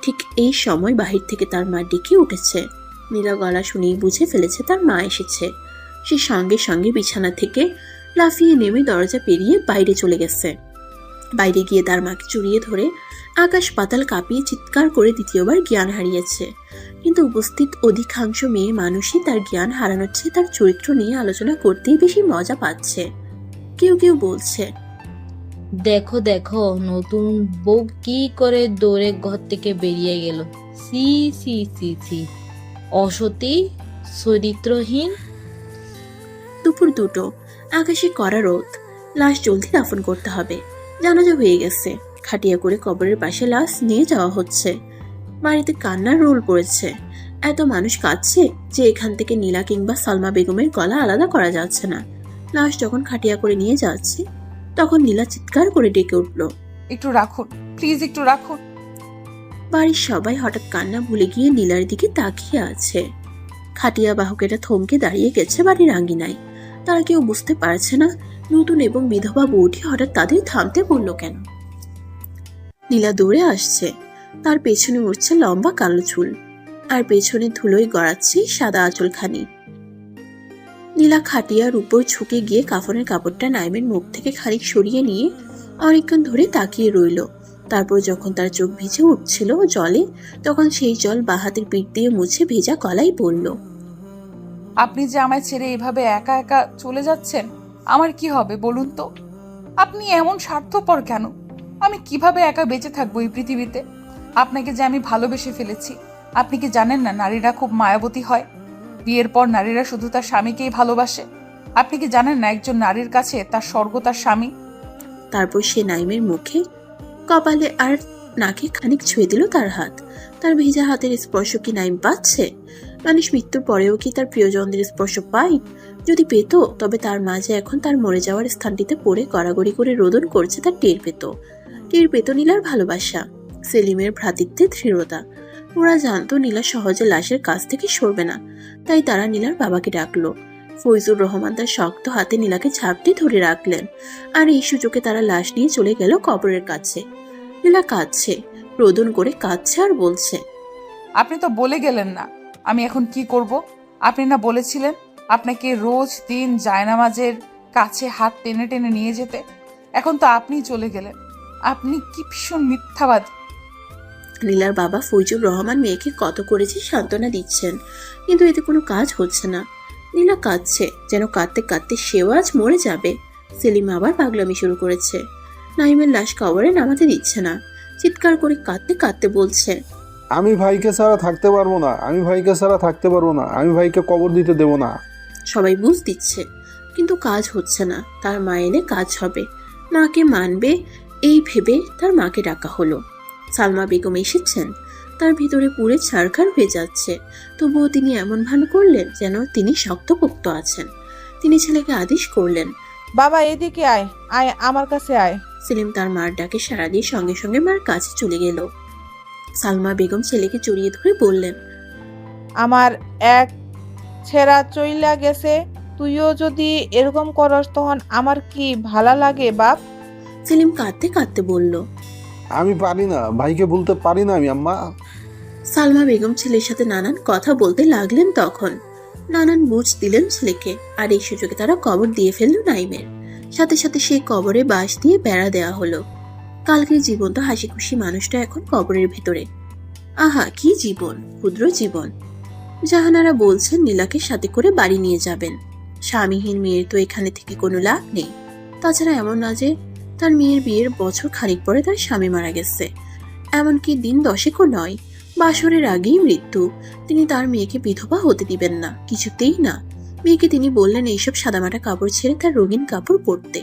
ঠিক এই সময় বাহির থেকে তার মা ডেকে উঠেছে। নীলা গলা শুনেই বুঝে ফেলেছে তার মা এসেছে। সে সঙ্গে সঙ্গে বিছানা থেকে লাফিয়ে নেমে দরজা পেরিয়ে বাইরে চলে গেছে। বাইরে গিয়ে তার মাকে জড়িয়ে ধরে আকাশ পাতাল কাঁপিয়ে চিৎকার করে দ্বিতীয়বার জ্ঞান হারিয়েছে। কিন্তু উপস্থিত অধিকাংশ মেয়ে মানুষই তার জ্ঞান হারানোর চেয়ে তার চরিত্র নিয়ে আলোচনা করতেই বেশি মজা পাচ্ছে। কেউ কেউ বলছে, দেখো দেখো নতুন বউ কি করে দৌড়ে ঘর থেকে বেরিয়ে গেল। সি সি সি সি, অসতী, চরিত্রহীন। দুপুর 2টো, আকাশে কড়া রোদ। লাশ জলদি দাফন করতে হবে। জানাজা হয়ে গেছে। খাটিয়া করে কবরের পাশে লাশ নিয়ে যাওয়া হচ্ছে। বাড়িতে কান্নার রোল পড়েছে। এত মানুষ কাঁদছে যে এখান থেকে নীলা কিংবা সালমা বেগমের গলা আলাদা করা যাচ্ছে না। লাশ যখন খাটিয়া করে নিয়ে যাচ্ছে তখন নীলা চিৎকার করে ডেকে উঠল, একটু রাখুন, প্লিজ একটু রাখুন। বাড়ির সবাই হঠাৎ কান্না ভুলে গিয়ে নীলার দিকে তাকিয়ে আছে। খাটিয়া বাহকেরা থমকে দাঁড়িয়ে গেছে বাড়ির আঙ্গিনায়। তারা কেউ বুঝতে পারছে না নতুন এবং বিধবা বউটি হঠাৎ তাদের থামতে বলল কেন। নীলা দৌড়ে আসছে। তার পেছনে উঠছে লম্বা কালো চুল, আর পেছনে ধুলোয় গড়াচ্ছে সাদা আঁচলখানি। নীলা খাটিয়ার উপর ঝুঁকে গিয়ে কাফনের কাপড়টা নাইমের মুখ থেকে খানিক সরিয়ে নিয়ে অনেকক্ষণ ধরে তাকিয়ে রইল। তারপর যখন তার চোখ ভিজে উঠছিল জলে, তখন সেই জল বাঁ হাতের পিঠ দিয়ে মুছে ভেজা গলায় বলল, আপনি যে আমায় ছেড়ে এভাবে একা একা চলে যাচ্ছেন, আমার কি হবে বলুন তো? আপনি এমন স্বার্থপর কেন? আমি কিভাবে একা বেঁচে থাকবো এই পৃথিবীতে? আপনাকে যে আমি ভালোবেসে ফেলেছি। আপনি কি জানেন না নারীরা খুব মায়াবতী হয়? বিয়ের পর নারীরা শুধু তার স্বামীকেই ভালোবাসে। আপনি কি জানেন না একজন নারীর কাছে তার স্বর্গ তার স্বামী? তারপর সে নাইমের মুখে, কপালে আর নাকে খানিক ছুঁয়ে দিল তার হাত। তার ভেজা হাতের স্পর্শ কি নাইম পাচ্ছে? মানুষ মৃত্যুর পরেও কি তার প্রিয়জনদের স্পর্শ পায়? যদি পেত তবে তার মাঝে এখন তার মরে যাওয়ার স্থানটিতে পড়ে গড়াগড়ি করে রোদন করছে তার টের পেত নীলার ভালোবাসা, সেলিমের ভ্রাতৃত্বের দৃঢ়তা। ওরা জানতো নীলা সহজে লাশের কাছ থেকে সরবে না, তাই তারা নীলার বাবাকে ডাকলো। ফৈজুর রহমান তার শক্ত হাতে নীলাকে ঝাপটে ধরে রাখলেন, আর এই সুযোগে তারা লাশ নিয়ে চলে গেল কবরের কাছে। নীলা কাঁদছে, রোদন করে কাঁদছে আর বলছে, আপনি তো বলে গেলেন না আমি এখন কি করব। আপনি না বলেছিলেন আপনাকে রোজ দিন জায়নামাজের কাছে হাত টেনে টেনে নিয়ে যেতে? এখন তো আপনিই চলে গেলেন। আপনি কি ভীষণ মিথ্যাবাদী। নীলার বাবা ফৈজুর রহমান মেয়েকে কত করেছে সান্ত্বনা দিচ্ছেন, কিন্তু এতে কোনো কাজ হচ্ছে না। নীলা কাঁদছে, যেন কাঁদতে কাঁদতে সেও আজ মরে যাবে। সেলিম আবার পাগলামি শুরু করেছে। নাইমের লাশ কবরে নামাতে দিচ্ছে না। চিৎকার করে কাঁদতে কাঁদতে বলছে, আমি ভাইকে ছাড়া থাকতে পারবো না, আমি ভাইকে ছাড়া থাকতে পারবো না, আমি ভাইকে কবর দিতে দেবো না। সবাই বুঝ দিচ্ছে, কিন্তু কাজ হচ্ছে না। তার মা এলে কাজ হবে, মাকে মানবে এই ভেবে তার মাকে ডাকা হলো। সালমা বেগম এসেছেন। তার ভিতরে পুরে ছারখার হয়ে যাচ্ছে, তবুও তিনি এমন ভান করলেন যেন তিনি শক্তপোক্ত আছেন। তিনি ছেলেকে আদেশ করলেন, বাবা এদিকে আয়, আয় আমার কাছে আয়। সেলিম তার মার ডাকে সাড়া দিয়ে সঙ্গে সঙ্গে মার কাছে চলে গেল। সালমা বেগম ছেলেকে জড়িয়ে ধরে বললেন, আমার এক ছেঁড়া চইলা গেছে, তুইও যদি এরকম করস তখন আমার কি ভালা লাগে বাপ? সেলিম কাঁদতে কাঁদতে বলল, আমি পারি না, ভাইকে বলতে পারি না আমি আম্মা। সালমা বেগম ছেলের সাথে নানান কথা বলতে লাগলেন। তখন নানান বুঝ দিলেন ছেলেকে, আর এই সুযোগে তারা কবর দিয়ে ফেলল নাইমের। সাথে সাথে সেই কবরে বাঁশ দিয়ে বেড়া দেওয়া হলো। কালকের জীবন্ত হাসি খুশি মানুষটা এখন কবরের ভেতরে। আহা কি জীবন, ক্ষুদ্র জীবন। জাহানারা বলছেন নীলাকে সাথে করে বাড়ি নিয়ে যাবেন। স্বামীহীন মেয়ের তো এখানে থেকে কোনো লাভ নেই। তাছাড়া এমন না যে তার মেয়ের বিয়ের বছর খানিক পরে তার স্বামী মারা গেছে, এমনকি দিন 10ও নয়, বাসরের আগেই মৃত্যু। তিনি তার মেয়েকে বিধবা হতে দিবেন না, কিছুতেই না। মেয়েকে তিনি বললেন এইসব সাদামাটা কাপড় ছেড়ে তার রঙিন কাপড় পরতে।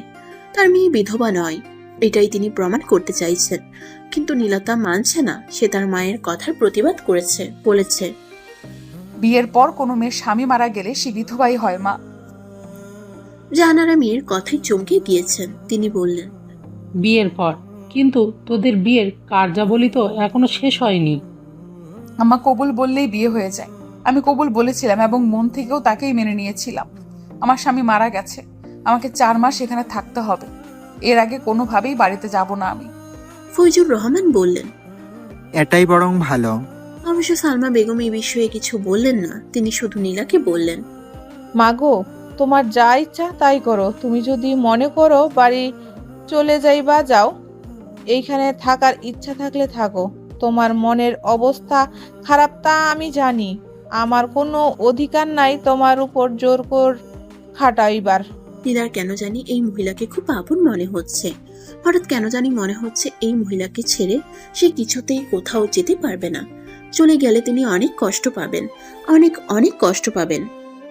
তার মেয়ে বিধবা নয়, এটাই তিনি প্রমাণ করতে চাইছেন। কিন্তু নীলা তা মানছে না। সে তার মায়ের কথার প্রতিবাদ করেছে, বলেছে, বিয়ের পর কোনো মেয়ের স্বামী মারা গেলে সে বিধবাই হয় মা। জাহানারা মেয়ের কথায় চমকে গিয়েছেন। তিনি বললেন, বিয়ের পর? কিন্তু তোদের বিয়ের কার্যাবলী তো এখনো শেষ হয়নি। আম্মা, কবুল বললেই বিয়ে হয়ে যায়। আমি কবুল বলেছিলাম এবং মন থেকেও তাকেই মেনে নিয়েছিলাম। আমার স্বামী মারা গেছে, আমাকে 4 মাস এখানে থাকতে হবে। এর আগে কোনোভাবেই বাড়িতে যাব না আমি। ফৈজুর রহমান বললেন। এটাই বরং ভালো। অবশ্য সালমা বেগম এই বিষয়ে কিছু বললেন না। তিনি শুধু নীলাকে বললেন, মাগো, তোমার যা ইচ্ছা তাই করো। তুমি যদি মনে করো বাড়ি চলে যাইবা যাও, এইখানে থাকার ইচ্ছা থাকলে থাকো। তোমার মনের অবস্থা খারাপ তা আমি জানি। আমার কোনো অধিকার নাই তোমার উপর জোর কর খাটাইবার। নীলার কেন জানি এই মহিলাকে খুব আপন মনে হচ্ছে। হঠাৎ কেন জানি মনে হচ্ছে এই মহিলাকে ছেড়ে সে কিছুতেই কোথাও যেতে পারবে না। চলে গেলে তিনি অনেক কষ্ট পাবেন, অনেক অনেক কষ্ট পাবেন।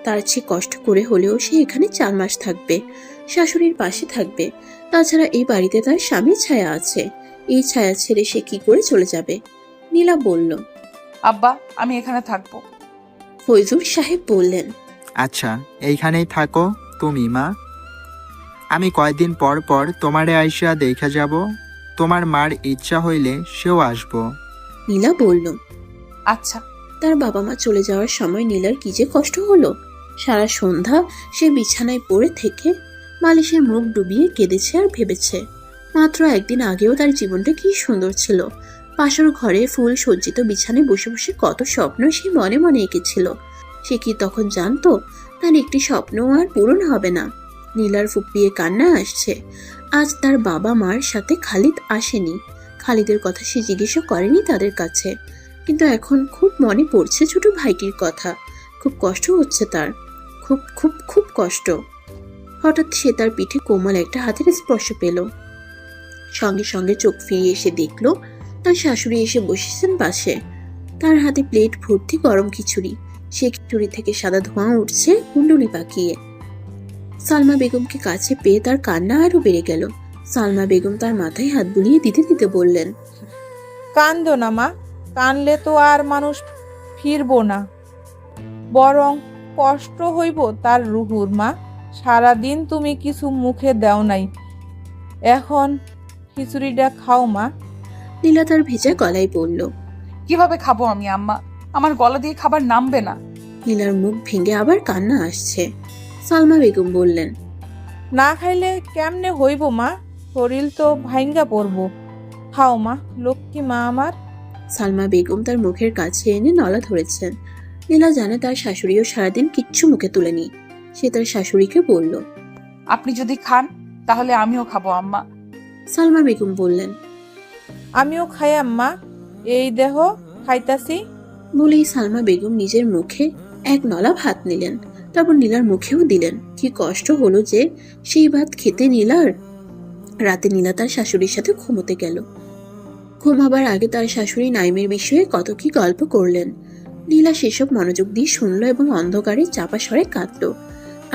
তার চেয়ে কষ্ট করে হলেও সে এখানে 4 মাস থাকবে, শাশুড়ির পাশে থাকবে। তাছাড়া এই বাড়িতে তার স্বামীর ছায়া আছে। এই ছায়া ছেড়ে সে কি করে চলে যাবে? নীলা বলল, আব্বা, আমি এখানে থাকবো। ফৈজুর সাহেব বললেন, আচ্ছা, এইখানেই থাকো তুমি মা। আমি কয়দিন পর পর তোমারে আইসা দেখা যাব। তোমার মার ইচ্ছা হইলে সেও আসবো। নীলা বলল, আচ্ছা। তার বাবা মা চলে যাওয়ার সময় নীলার কি যে কষ্ট হলো। সারা সন্ধ্যা সে বিছানায় পড়ে থেকে বালিশে মুখ ডুবিয়ে কেঁদেছে আর ভেবেছে, মাত্র একদিন আগেও তার জীবনটা কি সুন্দর ছিল। পাশের ঘরে ফুল সজ্জিত বিছানায় বসে বসে কত স্বপ্ন সে মনে মনে এঁকেছিল। সে কি তখন জানতো তার একটি স্বপ্নও আর পূরণ হবে না? নীলার ফুপিয়ে কান্না আসছে। আজ তার বাবা মার সাথে খালিদ আসেনি। খালিদের কথা সে জিজ্ঞেসও করেনি তাদের কাছে। কিন্তু এখন খুব মনে পড়ছে ছোট ভাইটির কথা। খুব কষ্ট হচ্ছে তার, খুব খুব খুব কষ্ট। হঠাৎ সে তার পিঠে কোমল একটা হাতের স্পর্শ পেল। সঙ্গে সঙ্গে চোখ ফিরিয়ে এসে দেখল তার শাশুড়ি এসে বসেছেন পাশে। তার হাতে প্লেট ভর্তি গরম খিচুড়ি। সে খিচুড়ি থেকে সাদা ধোঁয়া উঠছে কুণ্ডলি পাকিয়ে। সালমা বেগমকে কাছে পেয়ে তার কান্না আরো বেড়ে গেল। সালমা বেগম তার মাথায় হাত বুলিয়ে দিতে দিতে বললেন, কান্দো না মা, কানলে তো আর মানুষ ফিরবো না, বরং কষ্ট হইব তার রুহুর। মা, সারাদিন তুমি কিছু মুখে দাও নাই, এখন খিচুড়িটা খাও মা। নীলা তার ভেজা গলায় বলল। কিভাবে খাবো আমি আম্মা? আমার গলা দিয়ে খাবার নামবে না। নীলার মুখ ভেঙে আবার কান্না আসছে। সালমা বেগম বললেন, না খাইলে কেমনে হইব মা, শরীর তো ভাঙ্গা পড়বো। খাও মা, লক্ষ্মী মা আমার। সালমা বেগম তার মুখের কাছে এনে নলা ধরেছেন। নীলা জানে তার শাশুড়িও সারাদিন কিচ্ছু মুখে তুলেনি। সে তার শাশুড়িকে বলল, আপনি যদি খান তাহলে আমিও খাবো আম্মা। সালমা বেগম বললেন, আমিও খাই আম্মা, এই দেহ খাইতাছি। বলেই সালমা বেগম নিজের মুখে এক নলা ভাত নিলেন। তারপর নীলার মুখেও দিলেন। কি কষ্ট হলো যে সেই ভাত খেতে নীলার। রাতে নীলা তার শাশুড়ির সাথে ঘুমোতে গেল। ঘুমাবার আগে তার শাশুড়ি নাইমের বিষয়ে কত কি গল্প করলেন। নীলা সেসব মনোযোগ দিয়ে শুনল এবং অন্ধকারে চাপা স্বরে কাঁদল।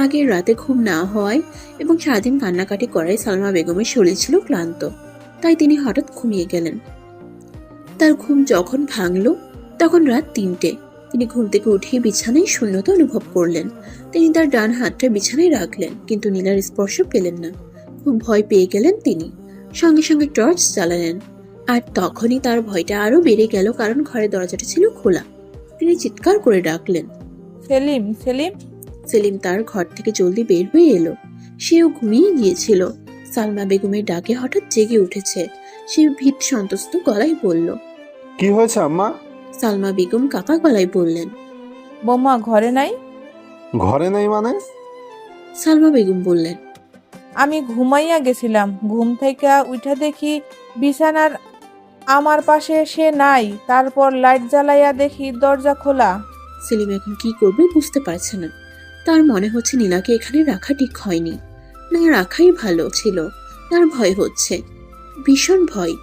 আগের রাতে ঘুম না হওয়ায় এবং সারাদিন কান্নাকাটি করায় সালমা বেগমের শরীর ছিল ক্লান্ত। তাই তিনি হঠাৎ ঘুমিয়ে গেলেন। তার ঘুম যখন ভাঙল তখন রাত 3টে। তিনি ঘুম থেকে উঠিয়ে বিছানায় শূন্যতা অনুভব করলেন। তিনি তার ডান হাতটা বিছানায় রাখলেন, কিন্তু নীলার স্পর্শ পেলেন না। খুব ভয় পেয়ে গেলেন তিনি। সঙ্গে সঙ্গে টর্চ জ্বালালেন। আর তখনই তার ভয়টা আরো বেড়ে গেল, কারণ ঘরের দরজাটা ছিল খোলা। তিনি চিৎকার করে ডাকলেন, সেলিম, সেলিম। সেলিম তার ঘর থেকে জলদি বের হয়ে এলো। সেও ঘুমিয়ে গিয়েছিল। সালমা বেগমের ডাকে হঠাৎ জেগে উঠেছে। সে ভীত সন্ত্রস্ত গলায় বলল, কি হয়েছে আম্মা? সালমা বেগম কাঁপা গলায় বললেন, বোমা ঘরে নাই? ঘরে নেই মানে? সালমা বেগম বললেন, আমি ঘুমাইয়া গেছিলাম, ঘুম থেকে উঠা দেখি বিছানার আমার পাশে সে নাই। তারপর লাইট জ্বালাইয়া দেখি দরজা খোলা। সেলিম এখন কি করবে বুঝতে পারছে না। তার মনে হচ্ছে নীলাকে এখানে রাখা ঠিক হয়নি, না রাখাই ভালো ছিল। তার ভয় হচ্ছে, ভীষণ ভয়।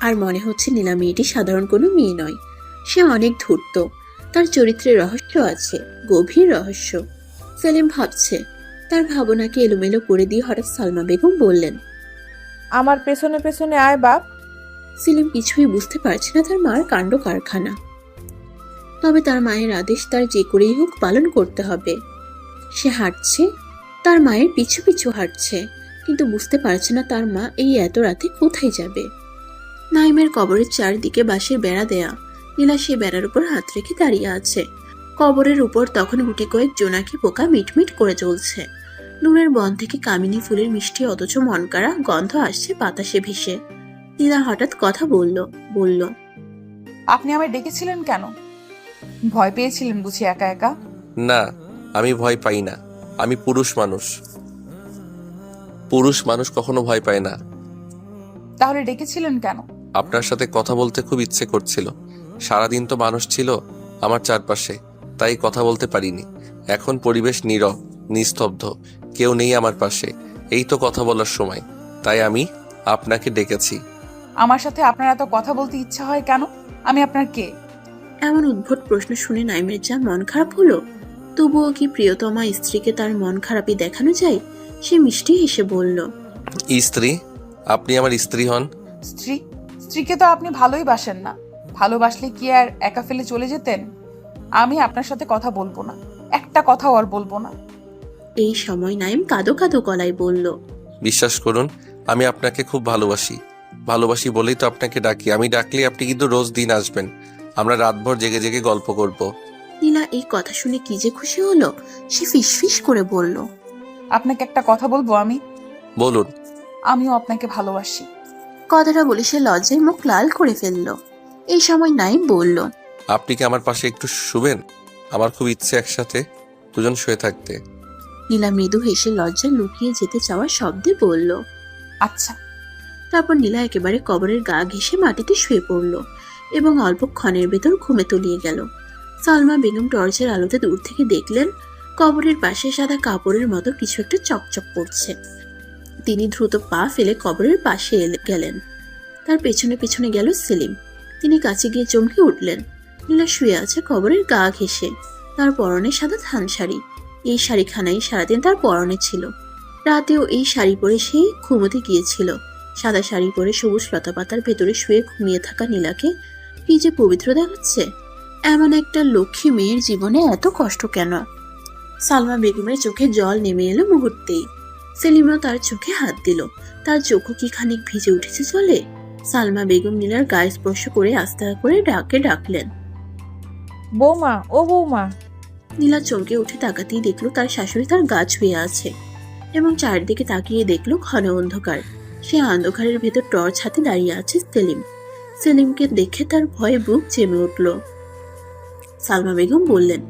আর মনে হচ্ছে নীলা মেয়েটি সাধারণ কোনো মেয়ে নয়, সে অনেক ধূর্ত, তার চরিত্রে রহস্য আছে, গভীর রহস্য। সেলিম ভাবছে, তার ভাবনাকে এলোমেলো করে দিয়ে হঠাৎ সালমা বেগম বললেন, আমার পেছনে পেছনে আয় বাপ। সেলিম কিছুই বুঝতে পারছে না তার মার কাণ্ড কারখানা। তবে তার মায়ের আদেশ তার যে করেই হোক পালন করতে হবে। সে হাঁটছে, তার মায়ের পিছু পিছু হাঁটছে, কিন্তু বুঝতে পারছে না তার মা এই এত রাতে কোথায় যাবে। নাইমের কবরের চারদিকে বাঁশের বেড়া দেয়া। নীলা সে বেড়ার উপর হাত রেখে দাঁড়িয়ে আছে। কবরের উপর তখন গুটি কয়েক জোনাকি পোকা মিটমিট করে চলছে। নুনের বন থেকে কামিনী ফুলের মিষ্টি অথচ মনকাড়া গন্ধ আসছে বাতাসে ভেসে। নীলা হঠাৎ কথা বলল, আপনি আমায় ডেকেছিলেন কেন? ভয় পেয়েছিলেন বুঝি একা একা? না, আমি ভয় পাই না। আমি পুরুষ মানুষ। পুরুষ মানুষ কখনো ভয় পায় না। তাহলে ডেকেছিলেন কেন? আপনার সাথে কথা বলতে খুব ইচ্ছে করছিল। সারাদিন তো মানুষ ছিল আমার চারপাশে, তাই কথা বলতে পারিনি। এখন পরিবেশ নীরব, নিস্তব্ধ, কেউ নেই আমার পাশে। এই তো কথা বলার সময়, তাই আমি আপনাকে ডেকেছি। আমার সাথে আপনার এত কথা বলতে ইচ্ছা হয় কেন? আমি আপনার কে? এমন উদ্ভট প্রশ্ন শুনে নাইমের যা মন খারাপ হলো, তবুও কি প্রিয়তমা স্ত্রীকে তার মন খারাপই দেখানো যায়? সে মিষ্টি হেসে বলল, স্ত্রী? আপনি আমার স্ত্রী হন? স্ত্রী? স্ত্রীকে তো আপনি ভালোই বাসেন না। ভালোবাসলে কি আর একা ফেলে চলে যেতেন? আমি আপনার সাথে কথা বলবো না, একটা কথাও আর বলবো না। এই সময় নাইম কাঁদো কাঁদো গলায় বলল, বিশ্বাস করুন, আমি আপনাকে খুব ভালোবাসি। ভালোবাসি বলেই তো আপনাকে ডাকি। আমি ডাকলে আপনি কিন্তু রোজ দিন আসবেন। আমরা রাতভর জেগে জেগে গল্প করব। নীলা এই কথা শুনে কি যে খুশি হলো, সে ফিসফিস করে বলল, আপনাকে একটা কথা বলবো আমি? বলুন। আমিও আপনাকে ভালোবাসি। কথাটা বলে সে লজ্জায় মুখ লাল করে ফেলল। এই সময় নাইম বলল, আপনি কি আমার পাশে একটু শুবেন? আমার খুব ইচ্ছে একসাথে দুজন শুয়ে থাকতে। নীলা মৃদু হেসে লজ্জায় লুকিয়ে যেতে চাওয়ার শব্দে বলল, আচ্ছা। তারপর নীলা একেবারে কবরের গা ঘেঁষে মাটিতে শুয়ে পড়ল এবং অল্পক্ষণের ভেতর ঘুমে তলিয়ে গেল। সালমা বেগম টর্চের আলোতে দূর থেকে দেখলেন কবরের পাশে সাদা কাপড়ের মতো কিছু একটা চকচক করছে। তিনি দ্রুত পা ফেলে কবরের পাশে গেলেন। তার পেছনে পেছনে গেল সেলিম। তিনি কাছে গিয়ে চমকে উঠলেন। নীলা শুয়ে আছে কবরের গা ঘেঁষে, তার পরনে সাদা থান শাড়ি। এই শাড়িখানাই সারাদিন তার পরনে ছিল। রাতেও এই শাড়ি পরে সে ঘুমোতে গিয়েছিল। সাদা শাড়ি পরে সবুজ লতাপাতার ভেতরে শুয়ে ঘুমিয়ে থাকা নীলাকে কি যে পবিত্র দেখাচ্ছে। এমন একটা লক্ষ্মী মেয়ের জীবনে এত কষ্ট কেন? সালমা বেগমের চোখে জল নেমে এলো মুহূর্তেই। সেলিমও তার চোখে হাত দিল। তার চোখও কি খানিক ভিজে উঠেছে চলে। সালমা বেগম নীলার গায়ে স্পর্শ করে আস্তে করে ডাকলেন, বৌমা, ও বৌমা। নীলা চমকে উঠে তাকাতেই দেখলো তার শাশুড়ি তার গা ছুঁয়ে আছে এবং চারদিকে তাকিয়ে দেখলো ঘন অন্ধকার। সে অন্ধকারের ভেতর টর্চ হাতে দাঁড়িয়ে আছে সেলিম। সেলিমকে দেখে তার ভয়ে বুক জেমে উঠল। সালমা বেগম বললেন,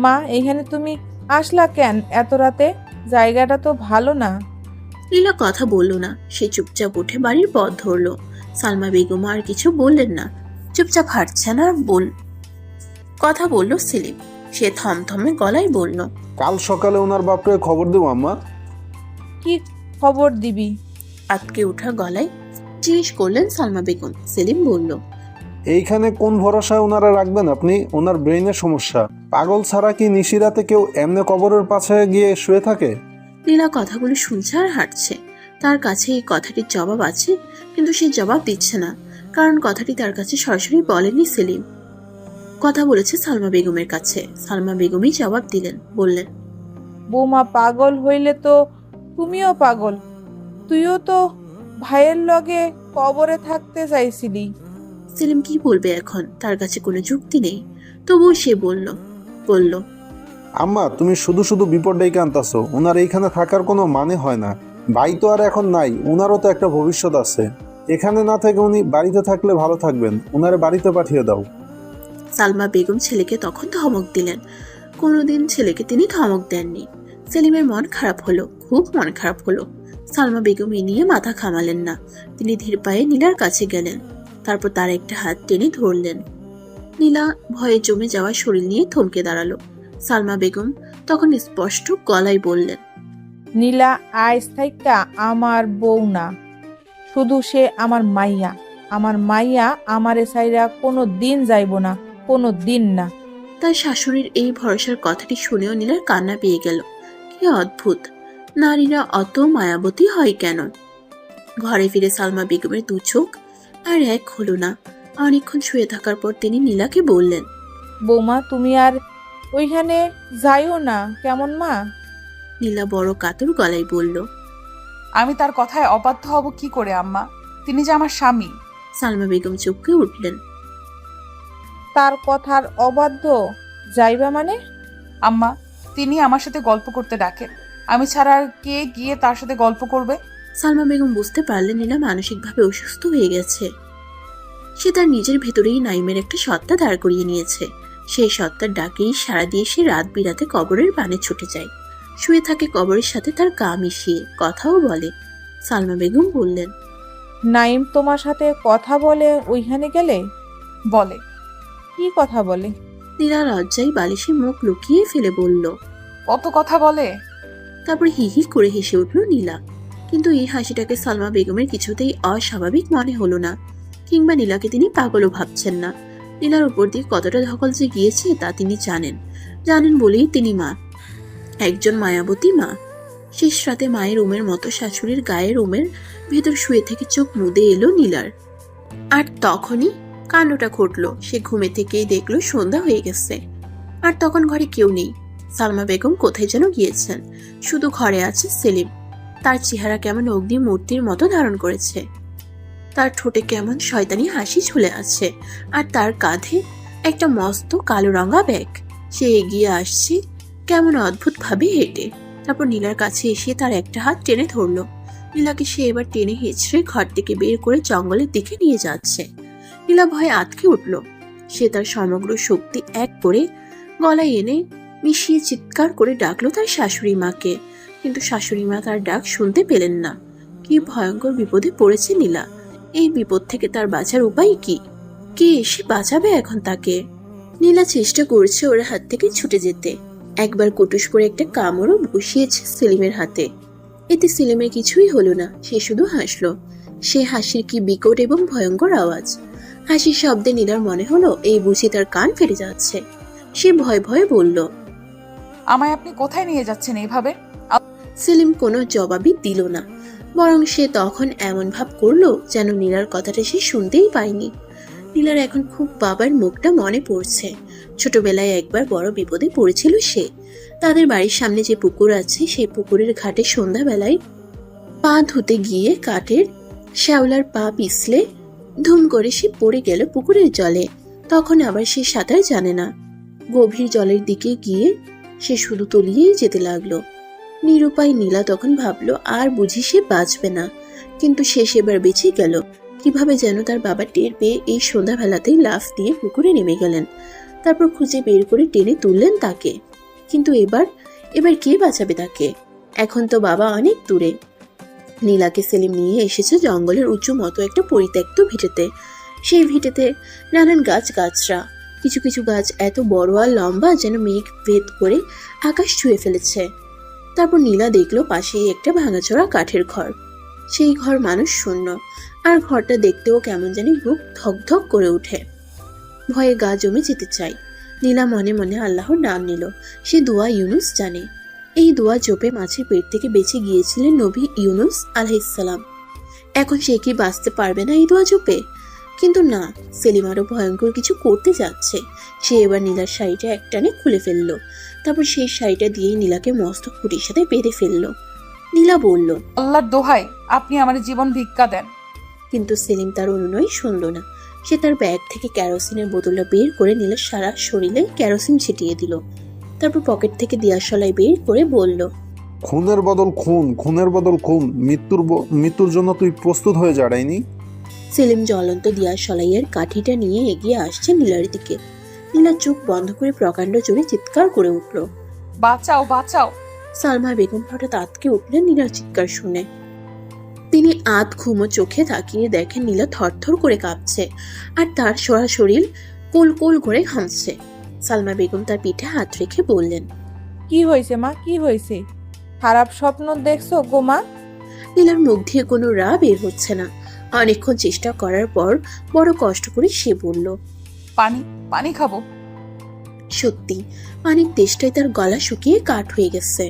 মা, এখানে তুমি আসলা কেন এত রাতে? জায়গাটা তো ভালো না। নীলা কথা বলল না। সে চুপচাপ উঠে বাড়ির পথ ধরলো। সালমা বেগম আর কিছু বললেন না, চুপচাপ হাঁটছেন আর কথা বলল সেলিম। সে থমথমে গলায় বলল, কাল সকালে ওনার বাপরে খবর দেবো আম্মা। কি খবর দিবি? আটকে ওঠা গলায় জিজ্ঞেস করলেন সালমা বেগম। সেলিম বলল, এইখানে কোন ভরসায় ওনারা রাখবেন আপনি? ওনার ব্রেইনের সমস্যা। পাগল ছাড়া কি নিশিরাতে কেউ এমনি কবরের পাশে গিয়ে শুয়ে থাকে? নীলা কথাগুলো শুনছে আর হাঁটছে। তার কাছে এই কথাটির জবাব আছে, কিন্তু সে জবাব দিচ্ছে না, কারণ কথাটি তার কাছে সরাসরি বলেনি সেলিম। কথা বলেছে সালমা বেগমের কাছে। সালমা বেগমই জবাব দিলেন, বললেন, বৌমা, পাগল হইলে তো তুমিও পাগল। তুইও তো ভাইয়ের লগে কবরে থাকতে চাইছিলি। সেলিম কি বলবে এখন? তার কাছে কোনো যুক্তি নেই। তবুও সে বলল, আম্মা, তুমি শুধু শুধু বিপদ ডেকে আনতাছো। ওনার এইখানে থাকার কোনো মানে হয় না। ভাই তো আর এখন নাই, ওনারও তো একটা ভবিষ্যৎ আছে। এখানে না থেকে উনি বাড়িতে থাকলে ভালো থাকবেন। ওনারে বাড়িতে পাঠিয়ে দাও। সালমা বেগম ছেলেকে তখন ধমক দিলেন। কোনোদিন ছেলেকে তিনি ধমক দেননি। সেলিমের মন খারাপ হলো, খুব মন খারাপ হলো। সালমা বেগম এ নিয়ে মাথা ঘামালেন না। তিনি ধীর পায়ে নীলার কাছে গেলেন। তারপর তার একটা হাত টেনে ধরলেন। নীলা ভয়ে জমে যাওয়া শরীর নিয়ে থমকে দাঁড়ালো। সালমা বেগম তখন স্পষ্ট গলায় বললেন, নীলা আইস থাইকা আমার বউ না, শুধু সে আমার মাইয়া। আমার মাইয়া আমারে সাইরা কোনো দিন যাইব না, কোনো দিন না। তার শাশুড়ির এই ভরসার কথাটি শুনেও নীলার কান্না পেয়ে গেল। কি অদ্ভুত, নারীরা অত মায়াবতী হয় কেন? ঘরে ফিরে সালমা বেগমের দু চোখ আর এক হলো না। অনেকক্ষণ শুয়ে থাকার পর তিনি নীলাকে বললেন, বৌমা তুমি আর ওইখানে যাইও না, কেমন মা? নীলা বড় কাতর গলায় বলল। আমি তার কথায় অবাধ্য হব কি করে আম্মা? তিনি যে আমার স্বামী। সালমা বেগম চমকে উঠলেন। তার কথার অবাধ্য যাইবা মানে? আম্মা, তিনি আমার সাথে গল্প করতে ডাকেন। আমি ছাড়া আর কে গিয়ে তার সাথে গল্প করবে? সালমা বেগম বুঝতে পারলেন নীলা মানসিকভাবে অসুস্থ হয়ে গেছে। সে তার নিজের ভেতরেই নাইমের একটা সত্তা দাঁড় করিয়ে নিয়েছে। সেই সত্তার ডাকেই সাড়া দিয়ে সে রাত বিরাতে কবরের পানে ছুটে যায়, শুয়ে থাকে কবরের সাথে তার গা মিশিয়ে, কথাও বলে। সালমা বেগম বললেন, নাইম তোমার সাথে কথা বলে ওইখানে গেলে? বলে। কি কথা বলে? নীলা লজ্জায় বালিশে মুখ লুকিয়ে ফেলে বলল। কত কথা বলে। তারপর হি হি করে হেসে উঠল নীলা। কিন্তু এই হাসিটাকে সালমা বেগমের কিছুতেই অস্বাভাবিক মনে হলো না, কিংবা নীলাকে তিনি পাগলও ভাবছেন না। নীলার উপর দিয়ে কতটা ধকল যে গিয়েছে তা তিনি জানেন বলেই তিনি মা, একজন মায়াবতী মা। শেষ রাতে মায়ের রুমের মতো শাশুড়ির গায়ের রুমের ভেতর শুয়ে থেকে চোখ মুদে এলো নীলার। আর তখনই কাণ্ডটা ঘটল। সে ঘুমে থেকেই দেখলো সন্ধ্যা হয়ে গেছে, আর তখন ঘরে কেউ নেই। সালমা বেগম কোথায় যেন গিয়েছেন, শুধু ঘরে আছে সেলিম। তার চেহারা কেমন অগ্নি মূর্তির মতো ধারণ করেছে, তার ঠোঁটে কেমন শয়তানি হাসি ঝুলে আছে, আর তার কাঁধে একটা মস্ত কালো রঙা ব্যাগ। সে এগিয়ে আসছে কেমন অদ্ভুত ভাবে হেঁটে। তারপর নীলার কাছে এসে তার একটা হাত টেনে ধরলো। নীলাকে সে এবার টেনে হেঁচড়ে ঘর থেকে বের করে জঙ্গলের দিকে নিয়ে যাচ্ছে। নীলা ভয়ে আঁতকে উঠল। সে তার সমগ্র শক্তি এক করে গলায় এনে মিশিয়ে চিৎকার করে ডাকলো তার শাশুড়ি মাকে, কিন্তু শাশুড়ি মা তার ডাক শুনতে পেলেন না। কি ভয়ঙ্কর বিপদে পড়েছে নীলা! এই বিপদ থেকে তার বাঁচার উপায় কি? কে এসে বাঁচাবে এখন তাকে? নীলা চেষ্টা করছে ওর হাত থেকে ছুটে যেতে। একবার কুটুস করে একটা কামড়ও বসিয়েছে সেলিমের হাতে। এতে সেলিমের কিছুই হলো না, সে শুধু হাসলো। সে হাসির কি বিকট এবং ভয়ঙ্কর আওয়াজ! হাসির শব্দে নীলার মনে হলো এই বুঝি তার কান ফেটে যাচ্ছে। সে ভয়ে ভয়ে বলল, আমায় আপনি কোথায় নিয়ে যাচ্ছেন এইভাবে? সেলিম কোনো জবাবই দিল না, বরং সে তখন এমন ভাব করলো যেন নীলার কথাটা সে শুনতেই পায়নি। নীলার এখন খুব বাবার মুখটা মনে পড়ছে। ছোটবেলায় একবার বড় বিপদে পড়েছিল সে। তাদের বাড়ির সামনে যে পুকুর আছে, সেই পুকুরের ঘাটে সন্ধ্যাবেলায় পা ধুতে গিয়ে কাঠের শ্যাওলার পা পিছলে ধুম করে সে পড়ে গেল পুকুরের জলে। তখন আবার সে সাঁতার জানে না। গভীর জলের দিকে গিয়ে সে শুধু তলিয়েই যেতে লাগলো। নিরুপায় নীলা তখন ভাবলো আর বুঝি সে বাঁচবে না, কিন্তু সে সেবার বেঁচে গেল। কিভাবে যেন তার বাবা টের পেয়ে এই সন্ধ্যাবেলাতেই লাফ দিয়ে পুকুরে নেমে গেলেন। তারপর খুঁজে বের করে টেনে তুললেন তাকে। কিন্তু এবার কে বাঁচাবে তাকে? এখন তো বাবা অনেক দূরে। নীলাকে সেলিম নিয়ে এসেছে জঙ্গলের উঁচু মতো একটা পরিত্যক্ত ভিটেতে। সেই ভিটেতে নানান গাছরা, কিছু কিছু গাছ এত বড় আর লম্বা যেন মেঘ ভেদ করে আকাশ ছুঁয়ে ফেলেছে। তারপর নীলা দেখলো পাশেই একটা ভাঙাচোরা কাঠের ঘর। সেই ঘর মানুষ শূন্য, আর ঘরটা দেখতেও কেমন জানি বুক ধক ধক করে ওঠে। ভয়ে গা জমে যেতে চাই। নীলা মনে মনে আল্লাহর নাম নিল। সে দোয়া ইউনুস জানে। এই দোয়া জপে মাছের পেট থেকে বেঁচে গিয়েছিলেন নবী ইউনুস আলাইহিসসালাম। এখন সে কি বাঁচতে পারবে না এই দোয়া জপে? কিন্তু না, সেলিম আরো ভয়ঙ্কর কিছু করতে যাচ্ছে। সে এবার নীলার শাড়িটা একটানে খুলে ফেললো। তারপর সেই শাড়িটা দিয়ে নীলাকে মস্ত খুঁটির সাথে বেঁধে ফেললো। নীলা বলল, আল্লাহর দোহাই, আপনি আমার জীবন ভিক্ষা দেন। কিন্তু সেলিম তার অনুনয় শুনল না। সে তার ব্যাগ থেকে কেরোসিনের বোতলটা বের করে নীলার সারা শরীরে কেরোসিন ছিটিয়ে দিল। তারপর পকেট থেকে দিয়াশলাই বের করে বলল, খুনের বদল খুন, খুনের বদল খুন। মৃত্যুর জন্য তুই প্রস্তুত হয়ে যা ডাইনি। সেলিম জ্বলন্ত দিয়াশলাইয়ের কাঠিটা নিয়ে এগিয়ে আসছে নীলার দিকে। নীলা চোখ বন্ধ করে প্রকাণ্ড জোরে চিৎকার করে উঠল, বাঁচাও, বাঁচাও। সালমা বেগম হঠাৎ আঁতকে উঠলেন নীলার চিৎকার শুনে। তিনি আধ ঘুমো চোখে তাকিয়ে দেখেন নীলা থরথর করে কাঁপছে, আর তার সারা শরীর কোল কোল করে ঘামছে। সালমা বেগম তার পিঠে হাত রেখে বললেন, কি হয়েছে মা, কি হয়েছে? খারাপ স্বপ্ন দেখছো গো মা? নীলার মুখ দিয়ে কোনো রা বের হচ্ছে না। অনেকক্ষণ চেষ্টা করার পর বড় কষ্ট করে সে বলল, পানি, পানি খাবো। সত্যি পানির তেষ্টায় তার গলা শুকিয়ে কাঠ হয়ে গেছে।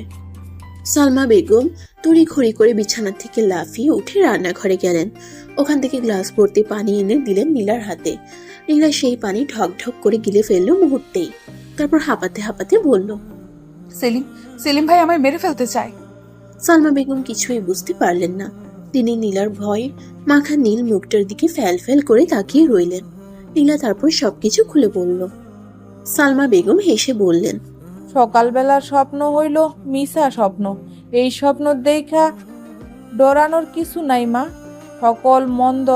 সালমা বেগম তড়িঘড়ি করে বিছানা থেকে লাফিয়ে উঠে রান্নাঘরে গেলেন। ওখান থেকে গ্লাস ভর্তি পানি এনে দিলেন নীলার হাতে। নীলা সেই পানি ঢক ঢক করে গিলে ফেললো মুহূর্তেই। তারপর হাঁপাতে হাঁপাতে বলল, সেলিম, সেলিম ভাই আমায় মেরে ফেলতে চায়। সালমা বেগম কিছুই বুঝতে পারলেন না। তিনি নীলার ভয় মাখা নীল মুখটার দিকে ফ্যাল ফ্যাল করে তাকিয়ে রইলেন। নীলা তারপর সবকিছু খুলে বলল। সালমা বেগম হেসে বললেন, সকালবেলার স্বপ্ন হইল মিশা স্বপ্ন। এই স্বপ্ন দেখা ডরানোর কিছু নাই মা। সকল মন্দ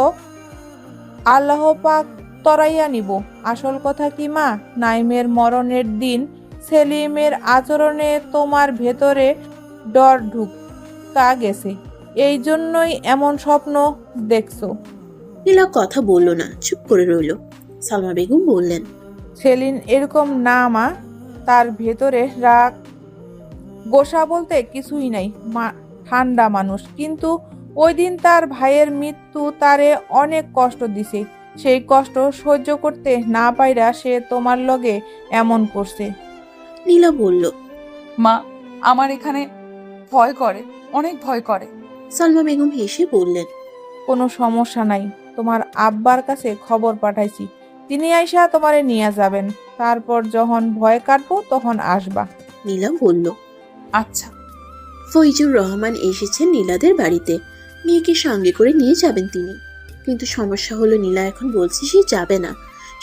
আল্লাহ পাক তরাইয়া নিব। আসল কথা কি মা, নাইমের মরণের দিন সেলিমের আচরণে তোমার ভেতরে ডর ঢুকা গেছে, এই জন্যই এমন স্বপ্ন দেখছো। নীলা কথা বলল না, চুপ করে রইল। সালমা বেগম বললেন, সেলিন এরকম না মা, তার ভেতরে রাগ গোসা বলতে কিছুই নাই। মা ঠান্ডা মানুষ, কিন্তু ওই দিন তার ভাইয়ের মৃত্যু তারে অনেক কষ্ট দিছে। সেই কষ্ট সহ্য করতে না পাইরা সে তোমার লগে এমন করছে। নীলা বলল। মা, আমার এখানে ভয় করে, অনেক ভয় করে। সালমা বেগম হেসে বললেন, কোনো সমস্যা নাই, তোমার আব্বার কাছে খবর পাঠাইছি, তিনি আইসা তোমারে নিয়ে যাবেন। তারপর যখন ভয় কাটবো তখন আসবা। নীলা বলল। আচ্ছা। ফৈজুর রহমান এসেছেন নীলাদের বাড়িতে। মেয়েকে সঙ্গে করে নিয়ে যাবেন তিনি। কিন্তু সমস্যা হলো, নীলা এখন বলছে সে যাবে না।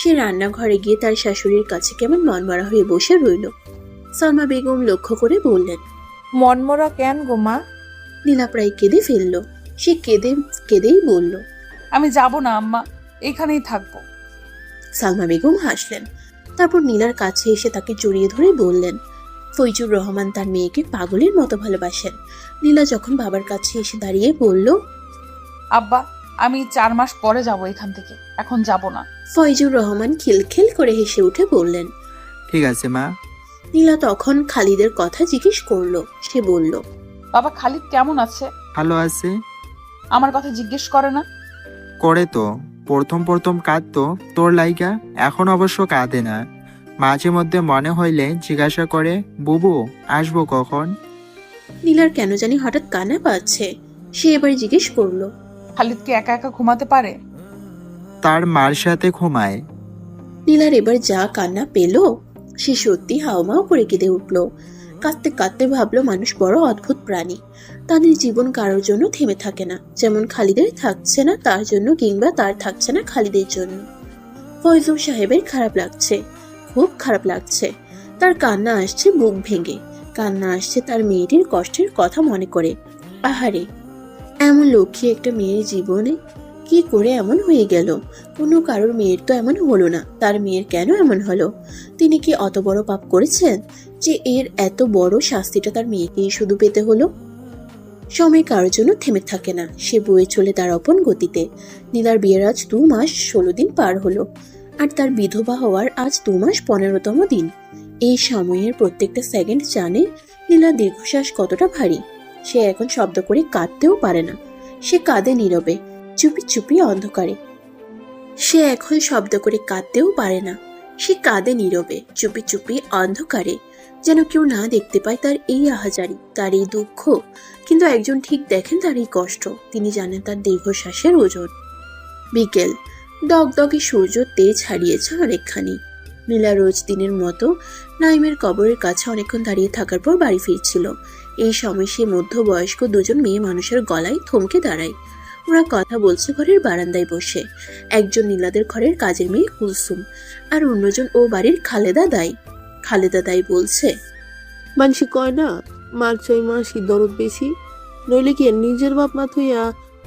সে রান্নাঘরে গিয়ে তার শাশুড়ির কাছে কেমন মনমরা হয়ে বসে রইল। সালমা বেগম লক্ষ্য করে বললেন, মনমরা কেন গো মা? নীলা প্রায় কেঁদে ফেলল। সে কেঁদেই বলল, আমি যাব না আম্মা, এখানেই থাকবো। সালমা বেগম হাসলেন। তারপর নীলার কাছে এসে তাকে জড়িয়ে ধরে বললেন, ফৈজুর রহমান তার মেয়েকে পাগলের মতো ভালোবাসেন। নীলা যখন বাবার কাছে এসে দাঁড়িয়ে বলল, আব্বা, আমি 4 মাস পরে যাব এখান থেকে, এখন যাব না। ফৈজুর রহমান খিলখিল করে হেসে উঠে বললেন, ঠিক আছে মা। নীলা তখন খালিদের কথা জিজ্ঞেস করলো। সে বলল, বাবা খালিদ কেমন আছে? ভালো আছে। আমার কথা জিজ্ঞেস করে না? করে তো, প্রথম প্রথম কাঁদতো তোর লাইগা, এখন অবশ্য কাঁদে না। মাঝে মধ্যে মনে হইলে জিজ্ঞাসা করে, বুবু আসবো কখন। নীলার কেন জানি হঠাৎ কান্না পাচ্ছে। সে এবার জিজ্ঞেস করলো, খালিদ কি একা একা ঘুমাতে পারে? তার মার সাথে ঘুমায়। নীলার এবার যা কান্না পেল, সে সত্যি হাওমাও করে কেঁদে উঠল। কাঁদতে কাঁদতে ভাবলো, মানুষ বড় অদ্ভুত প্রাণী। তাদের জীবন কারোর জন্য থেমে থাকে না। যেমন খালিদের থাকছে না তার জন্য, কিংবা তার থাকছে না খালিদের জন্য। ফয়জুল সাহেবের খারাপ লাগছে, খুব খারাপ লাগছে। তার কান্না আসছে বুক ভেঙে। কান্না আসছে তার মেয়েটির কষ্টের কথা মনে করে। আহারে, এমন লক্ষ্মী একটা মেয়ের জীবনে কি করে এমন হয়ে গেল? কোনো কারোর মেয়ের তো এমন হলো না, তার মেয়ের কেন এমন হলো? তিনি কি অত বড় পাপ করেছেন যে এর এত বড় শাস্তিটা তার মেয়েকেই শুধু পেতে হলো? সময় কারোর জন্য থেমে থাকে না, সে বয়ে চলে তার আপন গতিতে। নীলার বিয়ের আজ 2 মাস 16 দিন পার হলো, আর তার বিধবা হওয়ার আজ 2 মাস 15তম দিন। এই সময়ের প্রত্যেকটা সেকেন্ড জানে নীলার দীর্ঘশ্বাস কতটা ভারী। সে এখন শব্দ করে কাঁদতেও পারে না। সে কাঁদে নীরবে, চুপি চুপি অন্ধকারে। সে এখন শব্দ করে কাঁদতেও পারে না। সে কাঁদে নীরবে, চুপি চুপি অন্ধকারে, যেন কেউ না দেখতে পায় তার এই আহাজারি, তার এই দুঃখ। কিন্তু একজন ঠিক দেখেন তার এই কষ্ট। তিনি জানেন তার দীর্ঘশ্বাসের ওজন। বিকেল, দগদগে সূর্য তেজ হারিয়েছে অনেকখানি। নীলা রোজ দিনের মতো নাইমের কবরের কাছে অনেকক্ষণ দাঁড়িয়ে থাকার পর বাড়ি ফিরছিল। এই সময় সে মধ্যবয়স্ক 2জন মেয়ে মানুষের গলায় থমকে দাঁড়ায়। ওরা কথা বলছে ঘরের বারান্দায় বসে। একজন নীলাদের ঘরের কাজের মেয়ে কুলসুম, আর অন্যজন ও বাড়ির খালেদা দাই। খালেদা দাই বলছে, মানসি কয় না, মার চাই মাসি দরদ বেশি, নইলে কি নিজের বাপ মা থইয়া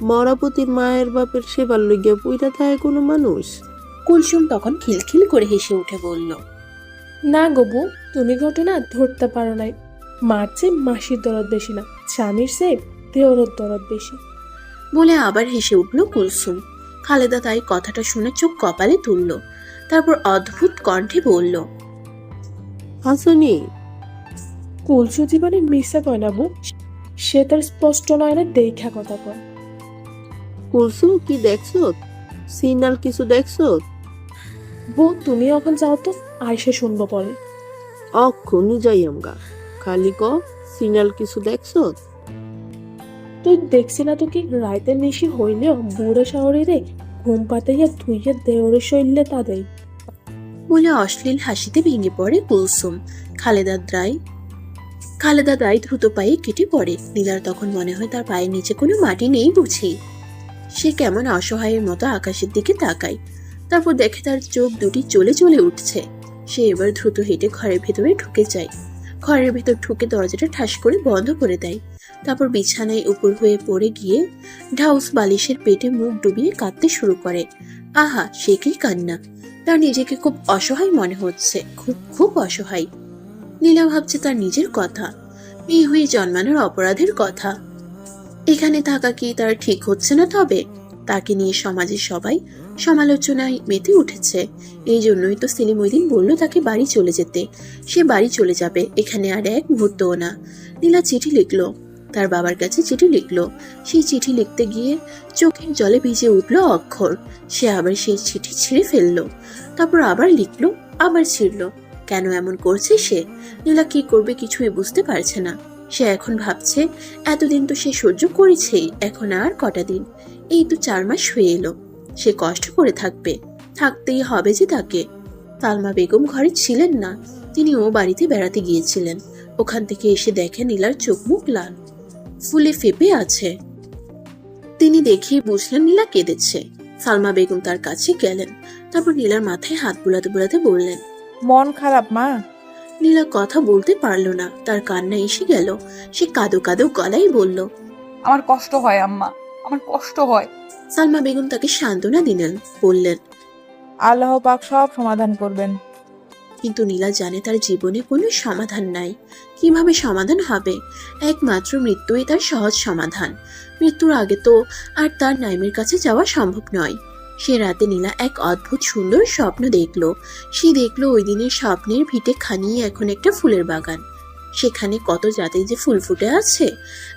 মরাপতির মায়ের বাপের সেবার লইয়া পুইরা থাকে কোনো মানুষ? কুলসুম তখন খিলখিল করে হেসে উঠে বলল, না গবু, তুমি ঘটনা ধরতে পারো নাই। মার চেয়ে মাসির দরদ বেশি না, স্বামীর চেয়ে দেওরের দরদ বেশি। বলে আবার হেসে উঠল কুলসুম। খালেদা তাই কথাটা শুনে চোখ কপালে তুলল। তারপর অদ্ভুত কণ্ঠে বলল, হাসনি, কুলসু জীবনে মিশা কয় না বউ, সে তার স্পষ্ট নয় না দেখা কথা কয়। কুলসু কি দেখছো? সিগনাল কিছু দেখছো? বউ তুমি এখন যাও তো, আইসে শুনবো পরে। অক্ষুনি যাই আমরা, খালি ক সিগনাল কিছু দেখছো? তুই দেখছি না তো কি রাইতের নিশি হইলেও বুড়ো শহরে রে ঘুম পাতাইয়া ধুইয়া দেওরে শৈলে তা দেয়। বলে অশ্লীল হাসিতে ভেঙে পড়ে কুলসুম। খালেদা দাই দ্রুত পায়ে কেটে পড়ে। নীলার তখন মনে হয় তার পায়ের নিচে কোনো মাটি নেই বুঝি। সে কেমন অসহায়ের মতো আকাশের দিকে তাকায়। তারপর দেখে তার চোখ দুটি চলে চলে উঠছে। সে এবার দ্রুত হেঁটে ঘরের ভেতরে ঢুকে যায়। ঘরের ভেতর ঢুকে দরজাটা ঠাস করে বন্ধ করে দেয়। তারপর বিছানায় উপর হয়ে পড়ে গিয়ে ঢাউস বালিশের পেটে মুখ ডুবিয়ে কাঁদতে শুরু করে। আহা, সে কি কান্না! তার নিজেকে খুব অসহায় মনে হচ্ছে, খুব খুব অসহায়। নীলা ভাবছে তার নিজের কথা, মেয়ে হয়ে জন্মানোর অপরাধের কথা। এখানে থাকা কি তার ঠিক হচ্ছে না? তবে তাকে নিয়ে সমাজের সবাই সমালোচনায় মেতে উঠেছে। এই জন্যই তো সেলিম ওই দিন বলল তাকে বাড়ি চলে যেতে। সে বাড়ি চলে যাবে, এখানে আর এক মুহূর্তও না। নীলা চিঠি লিখলো, তার বাবার কাছে চিঠি লিখলো। সেই চিঠি লিখতে গিয়ে চোখের জলে ভিজে উঠলো অক্ষর। সে আবার সেই চিঠি ছিঁড়ে ফেললো, তারপর আবার লিখলো, আবার ছিঁড়লো। কেন এমন করছে সে? নীলা কি করবে কিছুই বুঝতে পারছে না। সে এখন ভাবছে এতদিন তো সে সহ্য করেছেই, এখন আর কটা দিন? এই তো 4 মাস হয়ে এলো। সে কষ্ট করে থাকবে, থাকতেই হবে যে তাকে। সালমা বেগম ঘরে ছিলেন না, তিনি ও বাড়িতে বেড়াতে গিয়েছিলেন। ওখান থেকে এসে দেখে নীলার চোখ মুখ লাল, ফুলে ফেপে আছে। তিনি দেখেই বুঝলেন নীলা কেঁদেছে। সালমা বেগম তার কাছে গেলেন, তারপর নীলার মাথায় হাত বুলাতে বুলাতে বললেন, মন খারাপ মা? নীলা কথা বলতে পারল না, তার কান্না এসে গেল। সে কাঁদো কাঁদো গলায় বলল, আমার কষ্ট হয় আম্মা, আমার কষ্ট হয়। সালমা বেগম তাকে সান্ত্বনা দিলেন, বললেন, আল্লাহ পাক সব সমাধান করবেন। কিন্তু নীলা জানে তার জীবনে কোনো সমাধান নাই। কিভাবে সমাধান হবে? একমাত্র মৃত্যুই তার সহজ সমাধান। মৃত্যুর আগে তো আর তার নাইমের কাছে যাওয়া সম্ভব নয়। সে রাতে নীলা এক অদ্ভুত সুন্দর স্বপ্ন দেখলো। সে দেখলো ওই দিনের স্বপ্নের ভিটে খানিয়ে এখন একটা ফুলের বাগান। সেখানে কত জাতের যে ফুল ফুটে আছে,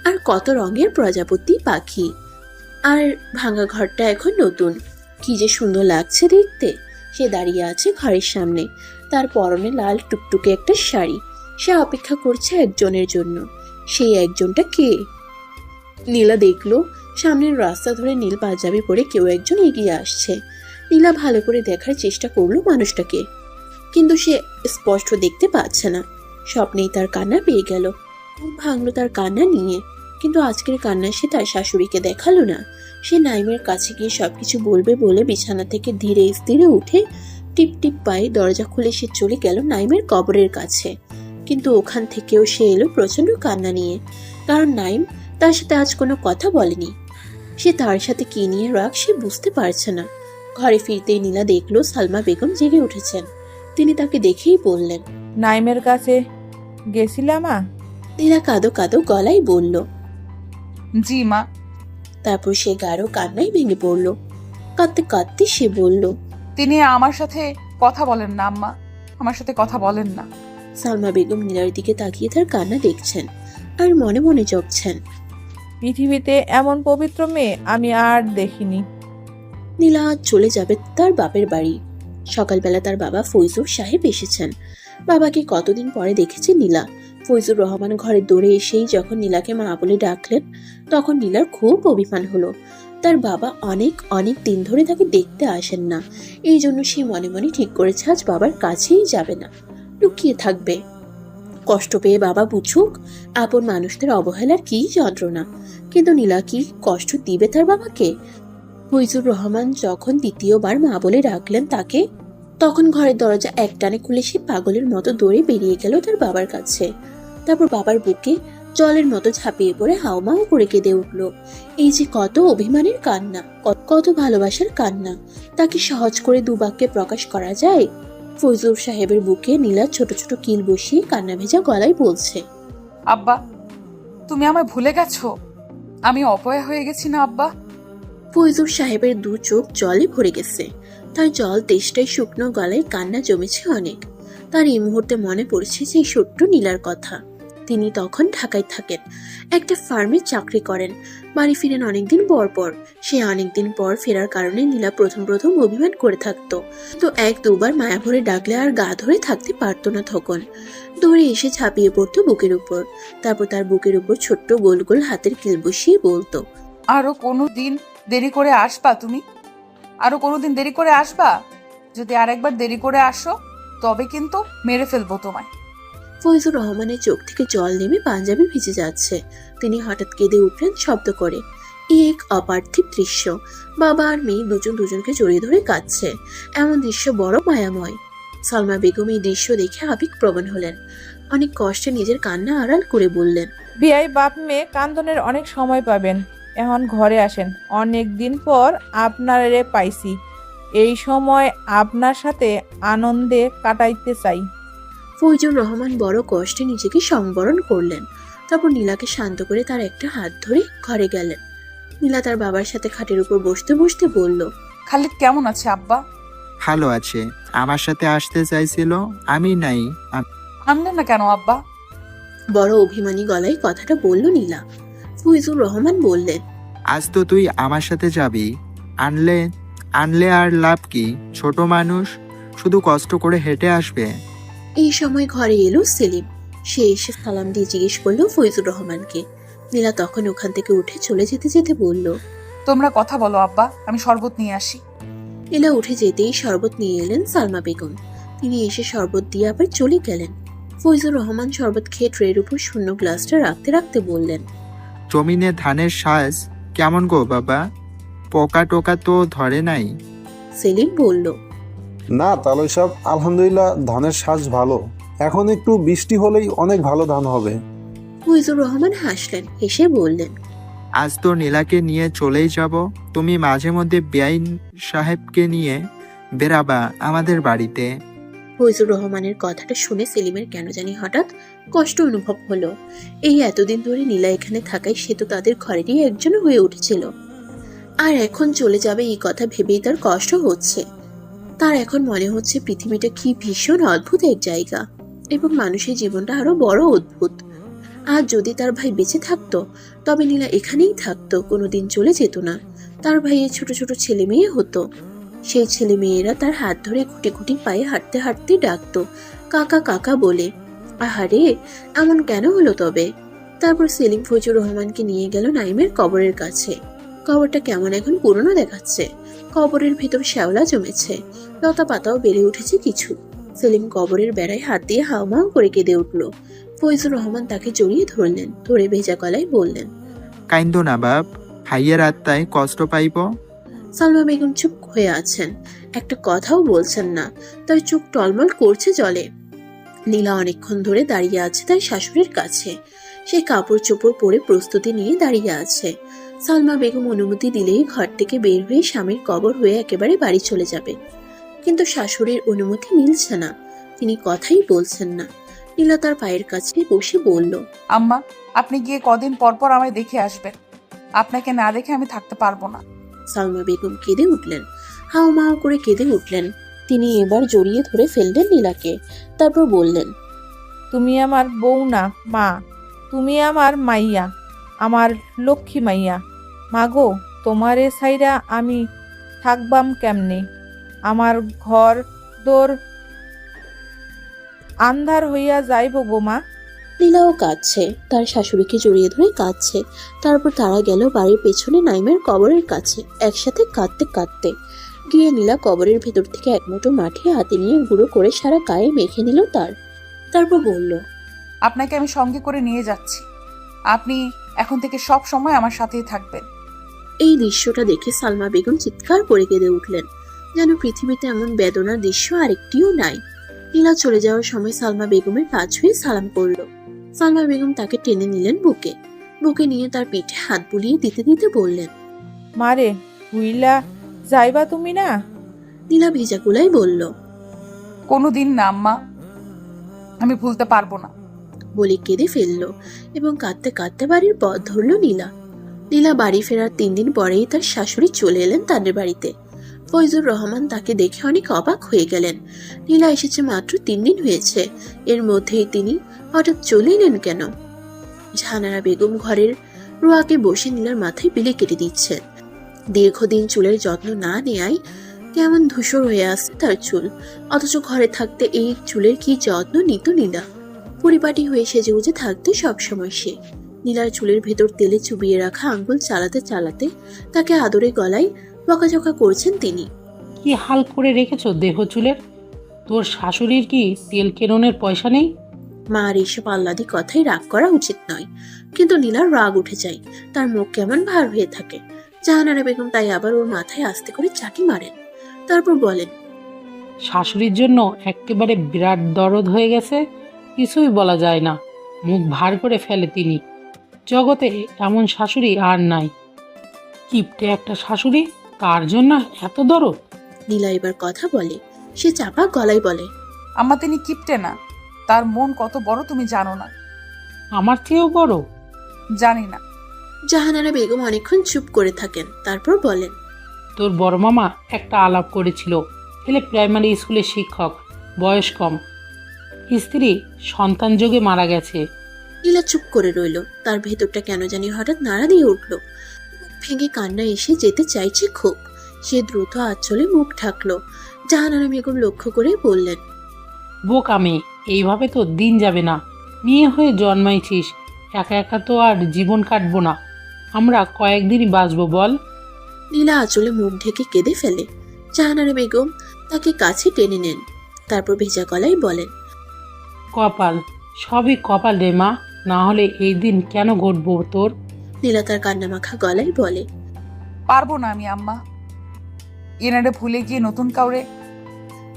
আর কত রঙের প্রজাপতি পাখি। আর ভাঙা ঘরটা এখন নতুন, কি যে সুন্দর লাগছে দেখতে। সে দাঁড়িয়ে আছে ঘরের সামনে, তার পরনে লাল টুকটুকে একটা শাড়ি। সে অপেক্ষা করছে একজনের জন্য। সেই একজনটা কে? নীলা দেখলো সামনের রাস্তা ধরে নীল পাঞ্জাবি পরে কেউ একজন এগিয়ে আসছে। নীলা ভালো করে দেখার চেষ্টা করলো মানুষটাকে, কিন্তু সে স্পষ্ট দেখতে পাচ্ছে না। স্বপ্নেই তার কান্না পেয়ে গেল, ঘুম ভাঙলো তার কান্না নিয়ে। কিন্তু আজকের কান্না সে তার শাশুড়িকে দেখালো না। সে নাইমের কাছে গিয়ে সবকিছু বলবে বলে বিছানা থেকে ধীরে স্থিরে উঠে টিপ টিপ পায়ে দরজা খুলে সে চলে গেল নাইমের কবরের কাছে। কিন্তু ওখান থেকেও সে এলো প্রচন্ড কান্না নিয়ে, কারণ নাইম তার সাথে আজ কোনো কথা বলেনি। সে তার সাথে কি নিয়ে রাগ সে বুঝতে পারছে না। ঘরে ফিরতেই নীলা দেখলো সালমা বেগম জেগে উঠেছেন। তিনি তাকে দেখেই বললেন, নাইমের কাছে গেছিলাম মা? নীলা কাঁদো কাঁদো গলায় বলল, জি মা। তারপর সে গাঢ় কান্নায় ভেঙে পড়ল। কাঁদতে কাঁদতে সে বলল, তিনি আমার সাথে কথা বলেন না আম্মা, আমার সাথে কথা বলেন না। সালমা বেগম নীলার দিকে তাকিয়ে তার কান্না দেখছেন আর মনে মনে জপছেন, পৃথিবীতে এমন পবিত্র মেয়ে আমি আর দেখিনি। নীলা আজ চলে যাবে তার বাপের বাড়ি। সকালবেলা তার বাবা ফৈজুর সাহেব এসেছেন। বাবাকে কতদিন পরে দেখেছে নীলা। ফৈজুর রহমান ঘরে দৌড়ে এসেই যখন নীলাকে মা বলে ডাকলেন, তখন নীলার খুব অভিমান হলো। তার বাবা অনেক অনেক দিন ধরে তাকে দেখতে আসেন না। এই জন্য সে মনে মনে ঠিক করেছে আজ বাবার কাছেই যাবে না, লুকিয়ে থাকবে। কষ্ট পেয়ে বাবা বুঝুক আপন মানুষদের অবহেলার কি যন্ত্রণা। কিন্তু নীলা কি কষ্ট দিবে তার বাবাকে? ফৈজুর রহমান যখন দ্বিতীয়বার মা বলে ডাকলেন তাকে, তখন ঘরের দরজা একটানে খুলে সে পাগলের মতো দৌড়ে বেরিয়ে গেল তার বাবার কাছে। তারপর বাবার বুকে জলের মতো ঝাঁপিয়ে পড়ে হাউমাউ করে কেঁদে উঠল। এই যে কত অভিমানের কান্না, কত ভালোবাসার কান্না, তাকে সহজ করে দুবাক্যে প্রকাশ করা যায়? ফৈজুর সাহেবের বুকে নীলা ছোট ছোট কিল বসিয়ে কান্না ভেজা গলায় বলছে, আব্বা, তুমি আমায় ভুলে গেছো? আমি অপয়া হয়ে গেছি না আব্বা? ফৈজুর সাহেবের 2 চোখ জলে ভরে গেছে। তার জল তেষ্টায় শুকনো গলায় কান্না জমেছে অনেক। তার এই মুহূর্তে মনে পড়ছে সেই ছোট্ট নীলার কথা। তিনি তখন ঢাকায় থাকেন, একটা ফার্মে চাকরি করেন। বাড়ি ফিরেন অনেকদিন পর। সে অনেকদিন পর ফেরার কারণে নীলা প্রথম অভিমান করে থাকতো। তো এক দুবার মায়া ভরে ডাকলে আর গা ধরে থাকতে পারতো না। তখন দৌড়ে এসে ঝাঁপিয়ে পড়তো বুকের উপর। তারপর তার বুকের উপর ছোট্ট গোল গোল হাতের কিল বসিয়ে বলতো, আরো কোনো দিন দেরি করে আসবা তুমি? আরো কোনোদিন দেরি করে আসবা? যদি আরেকবার দেরি করে আসো তবে কিন্তু মেরে ফেলবো তোমায়। ফয়জুর রহমানের চোখ থেকে জল নেমে পাঞ্জাবি ভিজে যাচ্ছে। তিনি হঠাৎ কেঁদে উঠলেন শব্দ করে। এক অপার্থিব দৃশ্য। বাবা আর মেয়ে দুজনকে জড়িয়ে ধরে কাঁদছে। এমন দৃশ্য বড় মায়াময়। সালমা বেগম এই দৃশ্য দেখে আবেগপ্রবণ হলেন। অনেক কষ্টে নিজের কান্না আড়াল করে বললেন, বিয়াই বাপ মেয়ে কান্দনের অনেক সময় পাবেন, এখন ঘরে আসেন। অনেক দিন পর আপনারে পাইছি, এই সময় আপনার সাথে আনন্দে কাটাইতে চাই। ফয়জুর রহমান বড় কষ্টে নিজেকে সংবরণ করলেন। তারপর নীলাকে শান্ত করে তার একটা হাত ধরে ঘরে গেলেন। নীলা তার বাবার সাথে খাটের উপর বসতে বসতে বলল, খালিদ কেমন আছে আব্বা? ভালো আছে, আমার সাথে আসতে চাইছিল, আমি নাই। আনলেন না কেন আব্বা? বড় অভিমানী গলায় কথাটা বলল নীলা। ফয়জুর রহমান বললেন, আজ তো তুই আমার সাথে যাবি, আনলে আর লাভ কি? ছোট মানুষ, শুধু কষ্ট করে হেঁটে আসবে। এই সময় ঘরে এলো সেলিম। সে এসে সালাম দিয়ে জিজ্ঞেস করলো ফয়জুর রহমানকে। নীলা তখন ওখান থেকে উঠে চলে যেতে বলল, তোমরা কথা বলো আব্বা, আমি শরবত নিয়ে আসি। নীলা উঠে যেতেই শরবত নিয়ে এলেন সালমা বেগম। তিনি এসে শরবত দিয়ে আবার চলে গেলেন। ফয়জুর রহমান শরবত খেয়ে ট্রের উপর শূন্য গ্লাসটা রাখতে বললেন, জমিনে ধানের সাজ কেমন গো বাবা? পোকা টোকা তো ধরে নাই? সেলিম বলল, না তালই সাহেব, আলহামদুলিল্লাহ ধানের সাজ ভালো। এখন একটু বৃষ্টি হলেই অনেক ভালো ধান হবে। ফয়জুর রহমান হাসলেন, হেসে বললেন, আজ তো নীলাকে নিয়ে চলেই যাব। তুমি মাঝে মধ্যে বেআইন সাহেবকে নিয়ে বেরাবা আমাদের বাড়িতে। ফয়জুর রহমানের কথাটা শুনে সেলিমের কেন জানি হঠাৎ কষ্ট অনুভব হলো। এই এতদিন ধরে নীলা এখানে থাকায় সে তো তাদের ঘরেরই একজন হয়ে উঠেছিল, আর এখন চলে যাবে এই কথা ভেবেই তার কষ্ট হচ্ছে। তার এখন মনে হচ্ছে পৃথিবীটা কি ভীষণ অদ্ভুত এক জায়গা, এবং মানুষের জীবনটা আরো বড় অদ্ভুত। আর যদি তার ভাই বেঁচে থাকতো তবে নীলা এখানেই থাকতো, কোনোদিন চলে যেত না। তার ভাইয়ের ছোট ছোট ছেলে মেয়ে হতো। সেই ছেলে মেয়েরা তার হাত ধরে খুঁটি খুঁটি পায়ে হাঁটতে হাঁটতে ডাকতো কাকা কাকা বলে। আহারে, এমন কেন হলো তবে? তারপর সেলিম ফয়জুর রহমানকে নিয়ে গেল নাইমের কবরের কাছে। কবরটা কেমন এখন পুরনো দেখাচ্ছে। কবরের ভেতর শ্যাওলা জমেছে, লতা পাতাও বেড়ে উঠেছে কিছু। সেলিম কবরের বেড়ায় হাত দিয়ে হাউমাউ করে কেঁদে উঠল। ফয়জুর রহমান তাকে জড়িয়ে ধরলেন, ধরে ভেজা গলায় বললেন, কাইন্দো না বাপ, ভাইয়ের আত্মায় কষ্ট পাইব। সালমা বেগম চুপ হয়ে আছেন, একটা কথাও বলছেন না। তার চোখ টলমল করছে জলে। নীলা অনেকক্ষণ ধরে দাঁড়িয়ে আছে তার শাশুড়ির কাছে। সে কাপড় চোপড় পরে প্রস্তুতি নিয়ে দাঁড়িয়ে আছে। সালমা বেগম অনুমতি দিলেই ঘর থেকে বের হয়ে স্বামীর কবর হয়ে একেবারে বাড়ি চলে যাবে, কিন্তু শাশুড়ির অনুমতি মিলছে না। তিনি কথাই বলছেন না। নীলা তার পায়ের কাছে বসে বলল, আম্মা, আপনি গিয়ে কদিন পর পর আমায় দেখে আসবেন। আপনাকে না দেখে আমি থাকতে পারবো না। সালমা বেগম কেঁদে উঠলেন, হাউমাউ করে কেঁদে উঠলেন। তিনি এবার জড়িয়ে ধরে ফেললেন নীলাকে। তারপর বললেন, তুমি আমার বউ না মা, তুমি আমার মাইয়া, আমার লক্ষ্মী মাইয়া। মাগো, তোমারে সাইরা আমি থাকবাম কেমনে? আমার ঘর দোর আন্ধার হইয়া যাইব গো মা। নীলাও কাঁদছে, তার শাশুড়িকে জড়িয়ে ধরে কাঁদছে। তারপর তারা গেল বাড়ির পেছনে নাইমের কবরের কাছে, একসাথে কাঁদতে কাঁদতে। গিয়ে নীলা কবরের ভেতর থেকে এক মুঠো মাটি হাতে নিয়ে গুঁড়ো করে সারা গায়ে মেখে নিল তার। তারপর বলল, আপনাকে আমি সঙ্গে করে নিয়ে যাচ্ছি। আপনি এখন থেকে সব সময় আমার সাথেই থাকবেন। এই দৃশ্যটা দেখে সালমা বেগম চিৎকার করে কেঁদে উঠলেন, যেন পৃথিবীতে এমন বেদনার দৃশ্য আরেকটিও নাই। নীলা চলে যাওয়ার সময় সালমা বেগমের পা ছুঁয়ে সালাম করলো। সালমা বেগম তাকে টেনে নিলেন বুকে। বুকে নিয়ে তার পিঠে হাত বুলিয়ে দিতে দিতে বললেন, মারে হুইলা যাইবা তুমি না? নীলা ভেজা কুলাই বলল, কোনোদিন না আম্মা, আমি ভুলতে পারবো না। বলে কেঁদে ফেলল এবং কাঁদতে কাঁদতে বাড়ির পথ ধরল নীলা। নীলা বাড়ি ফেরার 3 দিন পরেই তার শাশুড়ি চলে এলেন তাদের বাড়িতে। ফয়জুর রহমান তাকে দেখে অনেক অবাক হয়ে গেলেন। নীলা এসেছে মাত্র 3 দিন হয়েছে, এর মধ্যেই তিনি হঠাৎ চলে এলেন কেন? জাহানারা বেগম ঘরের রোয়াকে বসে নীলার মাথায় বিলে কেটে দিচ্ছেন। দীর্ঘদিন চুলের যত্ন না নেয়ায় কেমন ধূসর হয়ে আসছে তার চুল, অথচ ঘরে থাকতে এই চুলের কি যত্ন নিত নীলা। পরিপাটি হয়ে সেজে গুজে থাকতো সবসময় সে। নীলার চুলের ভেতর তেলে চুবিয়ে রাখা আঙ্গুল চালাতে চালাতে তাকে আদরে গলায় বকাঝকা করছেন তিনি। কি হাল করে রেখেছো দেহ চুলের? তোর শাশুড়ির কি তেল কেননের পয়সা নেই? মার এসব আহ্লাদি কথাই রাগ করা উচিত নয়, কিন্তু নীলার রাগ উঠে যায়, তার মুখ কেমন ভার হয়ে থাকে। জাহানারা বেগম তাই আবার ওর মাথায় আস্তে করে চাটি মারেন, তারপর বলেন, শাশুড়ির জন্য একেবারে বিরাট দরদ হয়ে গেছে, কিছুই বলা যায় না। মুখ ভার করে ফেলে তিনি। জগতে এমন শাশুড়ি আর নাই। কিপটে একটা শাশুড়ি, কার জন্য এত দরদ? নীলা এবার কথা বলে, সে চাপা গলায় বলে, আম্মা তিনি কিপটে না, তার মন কত বড় তুমি জানো না। আমার চেয়েও বড়? জানি না। জাহানারা বেগম অনেকক্ষণ চুপ করে থাকেন, তারপর বলেন, তোর বড় মামা একটা আলাপ করেছিল, ছেলে প্রাইমারি স্কুলের শিক্ষক, বয়স কম, স্ত্রী সন্তান যোগে মারা গেছে। নীলা চুপ করে রইল, তার ভেতরটা কেন জানি হঠাৎ নাড়া দিয়ে উঠল। মুখ ভেঙে কান্না এসে যেতে চাইছে খুব। সে দ্রুত আঁচলে মুখ ঢাকলো। জাহানারা বেগম লক্ষ্য করে বললেন, বোকা মেয়ে, এইভাবে তো দিন যাবে না। মেয়ে হয়ে জন্মাইছিস, একা একা তো আর জীবন কাটবো না। আমরা কয়েকদিনই বাঁচবো বল। নীলা আঁচলে মুখ ঢেকে কেঁদে ফেলে। জাহানারা বেগম তাকে কাছে টেনে নেন, তারপর ভেজা গলায় বলেন, কপাল, সবই কপাল রে মা, না হলে এই দিন কেন ঘটবো তোর? নীলা তার কান্নামাখা গলায় বলে, পারবো না আমি আম্মা, এনারে ভুলে গিয়ে নতুন কাউরে।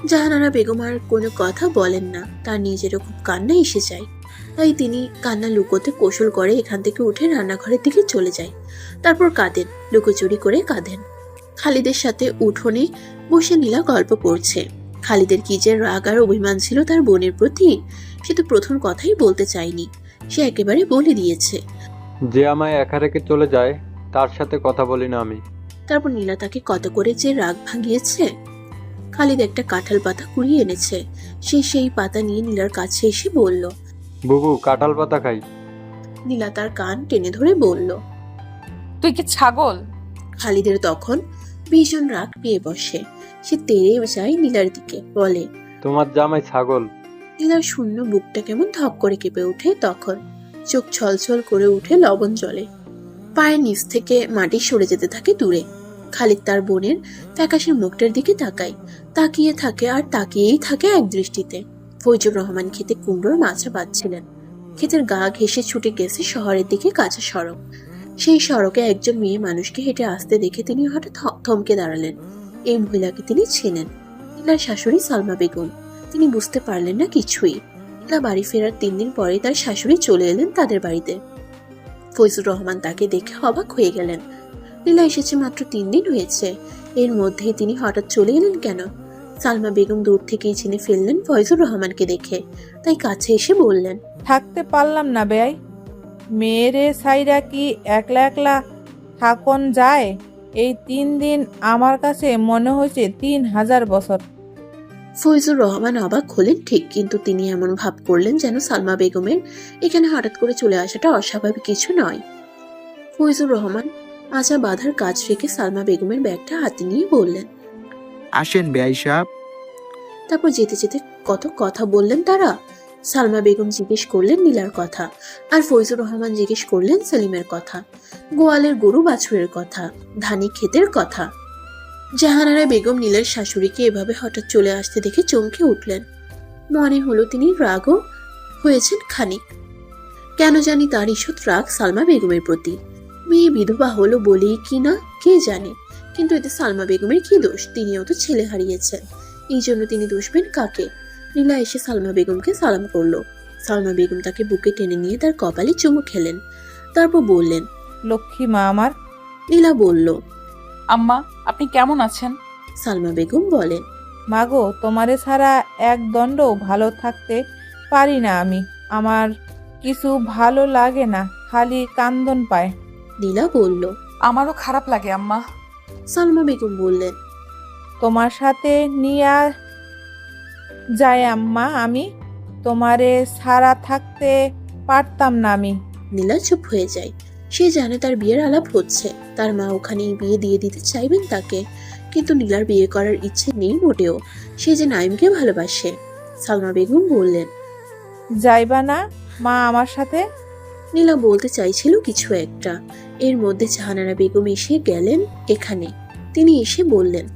জাহানারা বেগম আর কোনো কথা বলেন না, তার নিজেরও খুব কান্না এসে যায়। তাই তিনি কান্না লুকোতে কৌশল করে এখান থেকে উঠে রান্নাঘরের দিকে চলে যায়। তারপর কাঁদেন, লুকোচুরি করে কাঁদেন। খালিদের সাথে উঠোনে বসে নীলা গল্প করছে। খালিদের কি যে রাগ আর অভিমান ছিল তার বোনের প্রতি, সে তো প্রথম কথাই বলতে চায়নি। সে একেবারে বলে দিয়েছে, যে আমায় একা রেখে চলে যায় তার সাথে কথা বলি না আমি। তারপর নীলা তাকে কত করে যে রাগ ভাঙিয়েছে। খালিদ একটা কাঁঠাল পাতা কুড়িয়ে এনেছে, সে সেই পাতা নিয়ে নীলার কাছে এসে বলল, বুবু কাঁঠাল পাতা খাই। নীলা তার কান টেনে ধরে বলল, তুই কি ছাগল? খালিদের তখন ভীষণ রাগ পেয়ে বসে। সে তেড়ে যায় নীলার দিকে, বলে, তোমার জামাই ছাগল। নীলার শূন্য বুকটা কেমন ধক করে কেঁপে ওঠে। তখন চোখ ছলছল করে উঠে লবণ জলে, পায়ের নিচ থেকে মাটি সরে যেতে থাকে দূরে। খালিদ তার বোনের ফ্যাকাশে মুখটার দিকে তাকায়, তাকিয়ে থাকে আর তাকিয়েই থাকে এক দৃষ্টিতে। ফয়জুর রহমান খেতে কুমড়োর মাছা বাঁধছিলেন। ক্ষেতের গা ঘেঁষে ছুটে গেছে শহরের দিকে কাঁচা সড়ক। সেই সড়কে একজন মেয়ে মানুষকে হেঁটে আসতে দেখে তিনি হঠাৎ থমকে দাঁড়ালেন। এই মহিলাকে তিনি চেনেন, নীলার শাশুড়ি সালমা বেগম। তিনি বুঝতে পারলেন না কিছুই। নীলা বাড়ি ফেরার 3 দিন পরে তার শাশুড়ি চলে এলেন তাদের বাড়িতে। ফয়জুর রহমান তাকে দেখে অবাক হয়ে গেলেন। নীলা এসেছে মাত্র 3 দিন হয়েছে, এর মধ্যে তিনি হঠাৎ চলে এলেন কেন? সালমা বেগম দূর থেকেই চিনে ফেললেন ফয়জুর রহমানকে দেখে, তাই কাছে এসে বললেন, থাকতে পারলাম না বেয়াই। মেয়েরে সাইরা কি একলা একলা থাকন যায়? এই 3 দিন আমার কাছে মনে হয়েছে 3000 বছর। ফয়জুর রহমান অবাক হলেন ঠিক, কিন্তু তিনি এমন ভাব করলেন যেন সালমা বেগমের এখানে হঠাৎ করে চলে আসাটা অস্বাভাবিক কিছু নয়। ফয়জুর রহমান মাচা বাঁধার কাজ রেখে সালমা বেগমের ব্যাগটা হাতে নিয়ে বললেন, আসেন বেয়াই সাহেব। তারপর যেতে যেতে কত কথা বললেন তারা। সালমা বেগম জিজ্ঞেস করলেন নীলার কথা, আর ফয়জুর রহমান জিজ্ঞেস করলেন সেলিমের কথা, গোয়ালের গরু বাছুরের কথা, ধানি ক্ষেতের কথা। জাহানারা বেগম নীলার শাশুড়িকে এভাবে হঠাৎ চলে আসতে দেখে চমকে উঠলেন। মনে হলো তিনি রাগও হয়েছেন খানিক। কেন জানি তার ঈষৎ রাগ সালমা বেগমের প্রতি। মেয়ে বিধবা হলো বলেই কি না কে জানে, কিন্তু এতে সালমা বেগমের কি দোষ? তিনিও তো ছেলে হারিয়েছেন, এই জন্য তিনি দোষবেন কাকে? নীলা এসে সালমা বেগমকে সালাম করলো। সালমা বেগম তাকে বুকে টেনে নিয়ে তার কপালে চুমু খেলেন, তারপর বললেন, লক্ষ্মী মা আমার। নীলা বলল, আম্মা আপনি কেমন আছেন? সালমা বেগম বলেন, মাগো তোমারে ছাড়া এক দণ্ড ভালো থাকতে পারি না আমি। আমার কিছু ভালো লাগে না, খালি কান্দন পায়। নীলা বলল, আমারও খারাপ লাগে আম্মা। সালমা বেগম বললেন, তোমার সাথে নিয়ে যাই আম্মা, আমি তোমারে ছাড়া থাকতে পারতাম না আমি। নীলা চুপ হয়ে যায়। সে জানে তার বিয়ের আলাপ হচ্ছে, তার মা ওখানেই বিয়ে দিয়ে দিতে চাইবেন তাকে, কিন্তু নীলার বিয়ে করার ইচ্ছে নেই মোটেও। সে যে নাইমকে ভালোবাসে। সালমা বেগম বললেন, যাইবা না মা আমার সাথে? নীলা বলতে চাইছিল কিছু একটা, এর মধ্যে জাহানারা বেগম এসে গেলেন এখানে। তিনি এসে বললেন,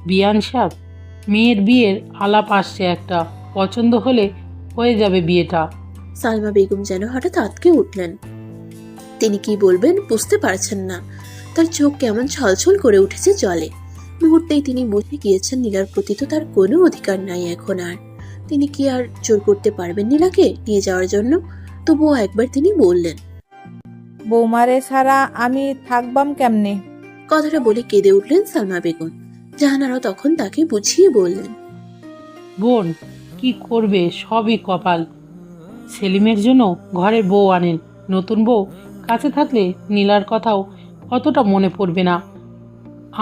বিয়ান সাহেব, মেয়ের বিয়ের আলাপ আসছে একটা, পছন্দ হলে হয়ে যাবে বিয়েটা। সালমা বেগম যেন হঠাৎ আটকে উঠলেন। তিনি কি বলবেন বুঝতে পারছেন না। তার চোখ কেমন ছলছল করে উঠেছে জলে। মুহূর্তেই তিনি বুঝে গিয়েছেন নীলার প্রতি তো তার কোনো অধিকার নাই এখন আর। তিনি কি আর জোর করতে পারবেন নীলাকে নিয়ে যাওয়ার জন্য? তবুও একবার তিনি বললেন, বৌমারে ছাড়া আমি থাকবাম কেমনে? কথাটা বলে কেঁদে উঠলেন সালমা বেগম। জাহানারা তখন তাকে বুঝিয়ে বললেন, বোন, কি করবে, সবই কপাল। সেলিমের জন্য ঘরের বউ আনেন, নতুন বউ কাছে থাকলে নীলার কথাও অতটা মনে পড়বে না।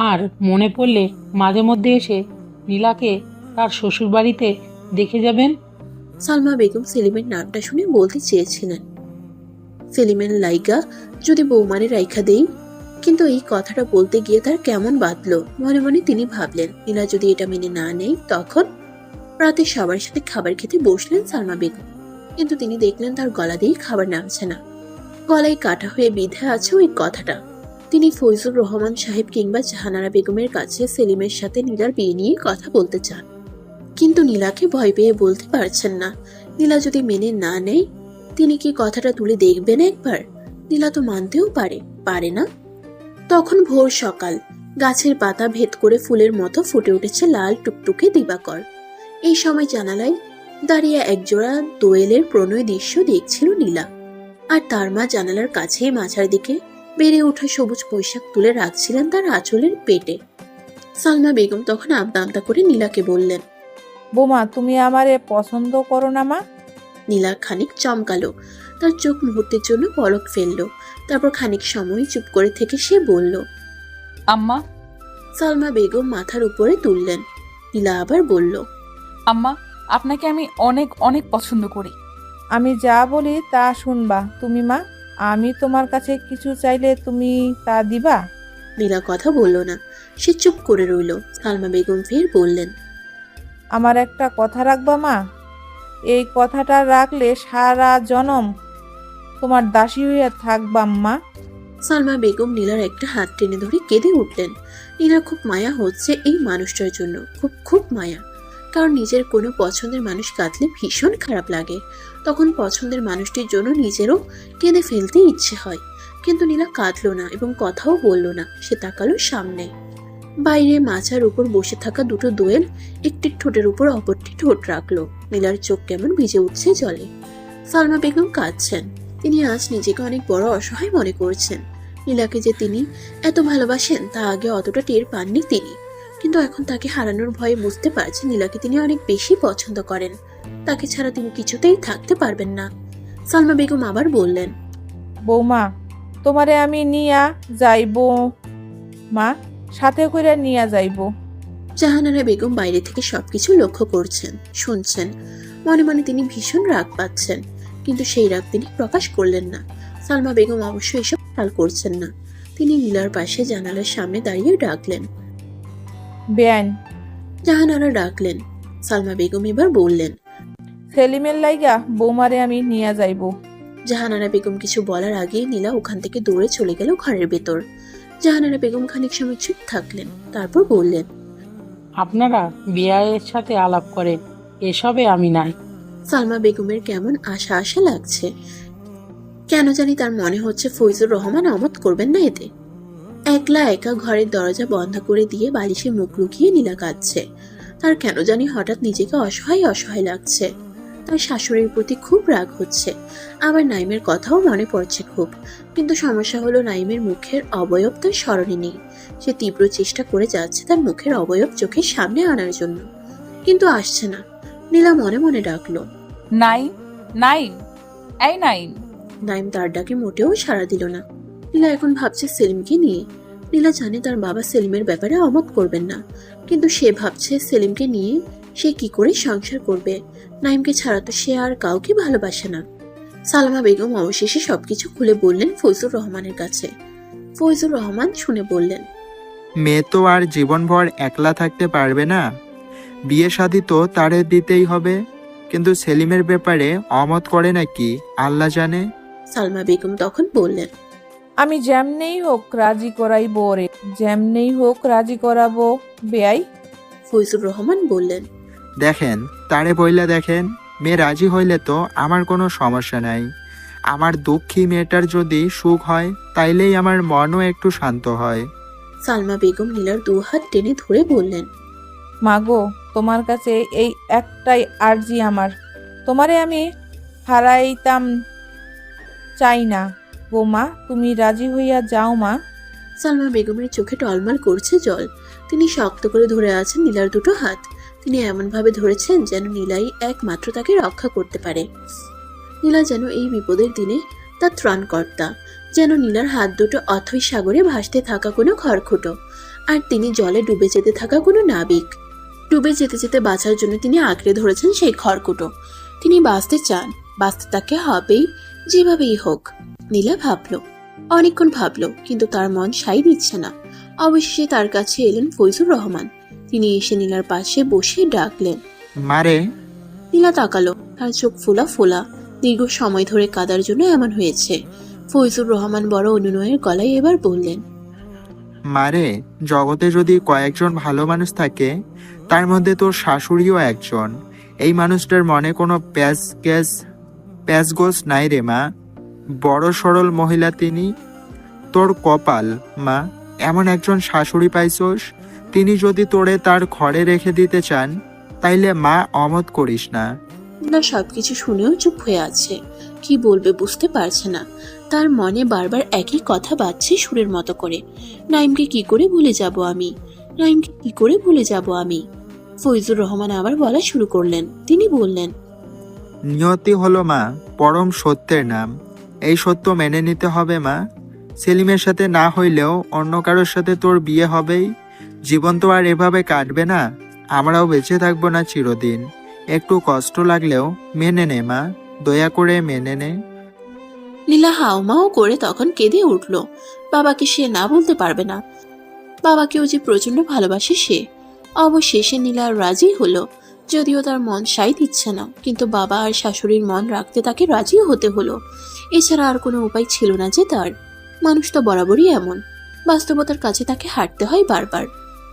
আর মনে পড়লে মাঝে মধ্যে এসে নীলাকে তার শ্বশুর বাড়িতে দেখে যাবেন। সালমা বেগম সেলিমের নামটা শুনে বলতে চেয়েছিলেন, সেলিমের লাইগা যদি বৌমারে রাইখা দেই, কিন্তু এই কথাটা বলতে গিয়ে তার কেমন বাঁধলো। মনে মনে তিনি ভাবলেন, নীলা যদি এটা মেনে না নেয় তখন। রাতে সবার সাথে খাবার খেতে বসলেন সালমা বেগম, কিন্তু তিনি দেখলেন তার গলা দিয়ে খাবার নামছে না। গলায় কাটা হয়ে বিঁধে আছে ওই কথাটা। তিনি ফৈজুর রহমান সাহেব কিংবা জাহানারা বেগমের কাছে সেলিমের সাথে নীলার বিয়ে নিয়ে কথা বলতে চান, কিন্তু নীলাকে ভয় পেয়ে বলতে পারছেন না। নীলা যদি মেনে না নেয়, তিনি কি কথাটা তুলে দেখবেন একবার? নীলা তো মানতেও পারে না। তখন ভোর সকাল, গাছের পাতা ভেদ করে ফুলের মতো ফুটে উঠেছে লাল টুকটুকে দিবাকর। এই সময় জানালায় দাঁড়িয়ে একজোড়া দোয়েলের প্রণয় দৃশ্য দেখছিল নীলা। আর তার মা জানালার কাছেই মাঝার দিকে বেড়ে ওঠা সবুজ পোশাক তুলে রাখছিলেন তার আঁচলের পেটে। সালমা বেগম তখন আমতা আমতা করে নীলাকে বললেন, বৌমা, তুমি আমারে পছন্দ করো না মা? নীলা খানিক চমকালো, তার চোখ মুহূর্তের জন্য পলক ফেললো। তারপর খানিক সময় চুপ করে থেকে সে বলল, আম্মা। সালমা বেগম মাথার উপরে তুললেন। নীলা আবার বলল, আম্মা, আপনাকে আমি অনেক অনেক পছন্দ করি। আমি যা বলি তা শুনবা তুমি মা? আমি তোমার কাছে কিছু চাইলে তুমি তা দিবা? নীলা কথা বলল না, সে চুপ করে রইল। সালমা বেগম ফের বললেন, আমার একটা কথা রাখবা মা? এই কথাটা রাখলে সারা জনম তোমার দাসী হইয়া থাকবাম মা। সালমা বেগম নীলার একটা হাত টেনে ধরে কেঁদে উঠলেন। নীলার খুব মায়া হচ্ছে এই মানুষটার জন্য, খুব খুব মায়া। কারণ নিজের কোনো পছন্দের মানুষ কাঁদলে ভীষণ খারাপ লাগে, তখন পছন্দের মানুষটির জন্য নিজেরও কেঁদে ফেলতে ইচ্ছে হয়। কিন্তু নীলা কাঁদলো না এবং কথাও বলল না। সে তাকালো সামনে। বাইরে মাচার উপর বসে থাকা দুটো দোয়েল একটি ঠোঁটের উপর অপরটি ঠোঁট রাখলো। নীলার চোখ কেমন ভিজে উঠছে জলে। সালমা বেগম কাঁদছেন। তিনি আজ নিজেকে অনেক বড় অসহায় মনে করছেন। নীলাকে যে তিনি এত ভালোবাসেন তা আগে অতটা টের পাননি তিনি, কিন্তু এখন তাকে হারানোর ভয়ে বুঝতে পারছেন নীলাকে তিনি অনেক বেশি পছন্দ করেন। তাকে ছাড়া তিনি কিছুতেই থাকতে পারবেন না। সালমা বেগম আবার বললেন, বৌমা, তোমারে আমি নিয়া যাইব মা, সাথে করে নিয়া যাইব। জাহানারা বেগম বাইরে থেকে সবকিছু লক্ষ্য করছেন, শুনছেন। মনে মনে তিনি ভীষণ রাগ পাচ্ছেন, কিন্তু সেই রাগ তিনি প্রকাশ করলেন না। সালমা বেগম অবশ্য এসব খেয়াল করছেন না। তিনি নীলার পাশে জানালার সামনে দাঁড়িয়ে ডাকলেন, বেআইন। জাহানারা ডাকলেন। সালমা বেগম এবার বললেন, সেলিমের লাইগা বৌমারে আমি নিয়া যাইব। জাহানারা বেগম কিছু বলার আগেই নীলা ওখান থেকে দৌড়ে চলে গেল ঘরের ভেতর। জাহানারা বেগম খানিক সময় চুপ থাকলেন, তারপর বললেন, আপনারা বিয়ের সাথে আলাপ করেন, এসবে আমি নাই। সালমা বেগমের কেমন আশা আশা লাগছে। কেন জানি তার মনে হচ্ছে ফৈজুর রহমান অমত করবেন না এতে। একলা একা ঘরের দরজা বন্ধ করে দিয়ে বালিশে মুখ লুকিয়ে নীলা কাঁদছে। তার কেন জানি হঠাৎ নিজেকে অসহায় অসহায় লাগছে। তার শাশুড়ির প্রতি খুব রাগ হচ্ছে, আবার নাইমের কথাও মনে পড়ছে খুব। কিন্তু সমস্যা হলো নাইমের মুখের অবয়ব তার স্মরণে নেই। সে তীব্র চেষ্টা করে যাচ্ছে তার মুখের অবয়ব চোখের সামনে আনার জন্য, কিন্তু আসছে না। নীলা মনে মনে ডাকলো, নাইম, নাইম, এই নাইম। নাইম তার ডাকে মোটেও সাড়া দিল না। নীলা এখন ভাবছে সেলিমকে নিয়ে। নীলা জানে তার বাবা সেলিমের ব্যাপারে অমত করবেন না, কিন্তু সে ভাবছে সেলিমকে নিয়ে সে কি করে সংসার করবে। নাইমকে ছাড়া তো সে আর কাউকে ভালোবাসে না। সালমা বেগম অবশেষে সবকিছু খুলে বললেন ফৈজুর রহমানের কাছে। ফৈজুর রহমান শুনে বললেন, মেয়ে তো আর জীবনভর একলা থাকতে পারবে না, বিয়ে শাদী তো তারে দিতেই হবে। কিন্তু সেলিমের ব্যাপারে অমত করে নাকি আল্লাহ জানে। সালমা বেগম তখন বললেন, আমি যেমনেই হোক রাজি করাইবো রে, যেমনেই হোক রাজি করাবো বেয়াই। ফৈজুর রহমান বললেন, দেখেন তারে বইলা দেখেন, মেয়ে রাজি হইলে তো আমার কোনো সমস্যা নাই। আমার দুঃখী মেয়েটার যদি সুখ হয় তাইলেই আমার মনও একটু শান্ত হয়। সালমা বেগম নীলার দু হাত টেনে ধরে বললেন, মাগো, তোমার কাছে এই একটাই আর্জি আমার, তোমারে আমি হারাইতাম চাই না গো মা, তুমি রাজি হইয়া যাও মা। সালমা বেগমের চোখে টলমল করছে জল। তিনি শক্ত করে ধরে আছেন নীলার দুটো হাত। তিনি এমনভাবে ধরেছেন যেন নীলাই একমাত্র তাকে রক্ষা করতে পারে। নীলা যেন এই বিপদের দিনে তার ত্রাণকর্তা, যেন নীলার হাত দুটো অথই সাগরে ভাসতে থাকা কোনো খড়খুটো, আর তিনি জলে ডুবে যেতে থাকা কোনো নাবিক। ডুবে যেতে যেতে বাঁচার জন্য তিনি আঁকড়ে ধরেছেন সেই খড়কুটো। তিনি বাঁচতে চান, বাঁচতে তাকে হবেই, যেভাবেই হোক। নীলা ভাবলো, অনেকক্ষণ ভাবলো, কিন্তু তার মন সাই দিচ্ছে না। অবশেষে তার কাছে এলেন ফৈজুর রহমান। তিনি এসে নীলার পাশে বসে ডাকলেন, মারে। নীলা তাকালো, তার চোখ ফোলা ফোলা। দীর্ঘ সময় ধরে কাদার জন্য এমন হয়েছে। ফৈজুর রহমান বড় অনুনয়ের গলায় এবার বললেন, মারে, জগতে যদি কয়েকজন ভালো মানুষ থাকে তার মধ্যে তোর শাশুড়িও একজন। এই মানুষটার মনে কোনো প্যাচগোছ নাই রে মা। বড় সরল মহিলা তিনি। তোর কপাল মা, এমন একজন শাশুড়ি পাইছোস। তিনি যদি তোরে তার ঘরে রেখে দিতে চান তাইলে মা অমত করিস না। নীলা সবকিছু শুনেও চুপ হয়ে আছে। কি বলবে বুঝতে পারছে না। তার মনে বারবার একই কথা বাজছে সুরের মতো করে, নাইমকে কি করে ভুলে যাব আমি, নাইমকে কি করে ভুলে যাব আমি। ফৈজুর রহমান আবার বলা শুরু করলেন। তিনি বললেন, নিয়তি হলো মা পরম সত্যের নাম। এই সত্য মেনে নিতে হবে মা। সেলিমের সাথে না হইলেও অন্য কারোর সাথে তোর বিয়ে হবেই। জীবন তো আর এভাবে কাটবে না, আমরাও বেঁচে থাকবো না চিরদিন। একটু কষ্ট লাগলেও মেনে নে মা, দয়া করে মেনে নে। নীলা হাউমাউ করে তখন কেঁদে উঠল। বাবাকে সে না বলতে পারবে না, বাবাকেও যে প্রচন্ড ভালোবাসে সে। অবশেষে নীলা রাজি হলো, যদিও তার মন সাই দিচ্ছে না, কিন্তু বাবা আর শাশুড়ির মন রাখতে তাকে রাজিও হতে হলো। এছাড়া আর কোনো উপায় ছিল না যে তার। মানুষ তো বরাবরই এমন, বাস্তবতার কাছে তাকে হাঁটতে হয় বারবার।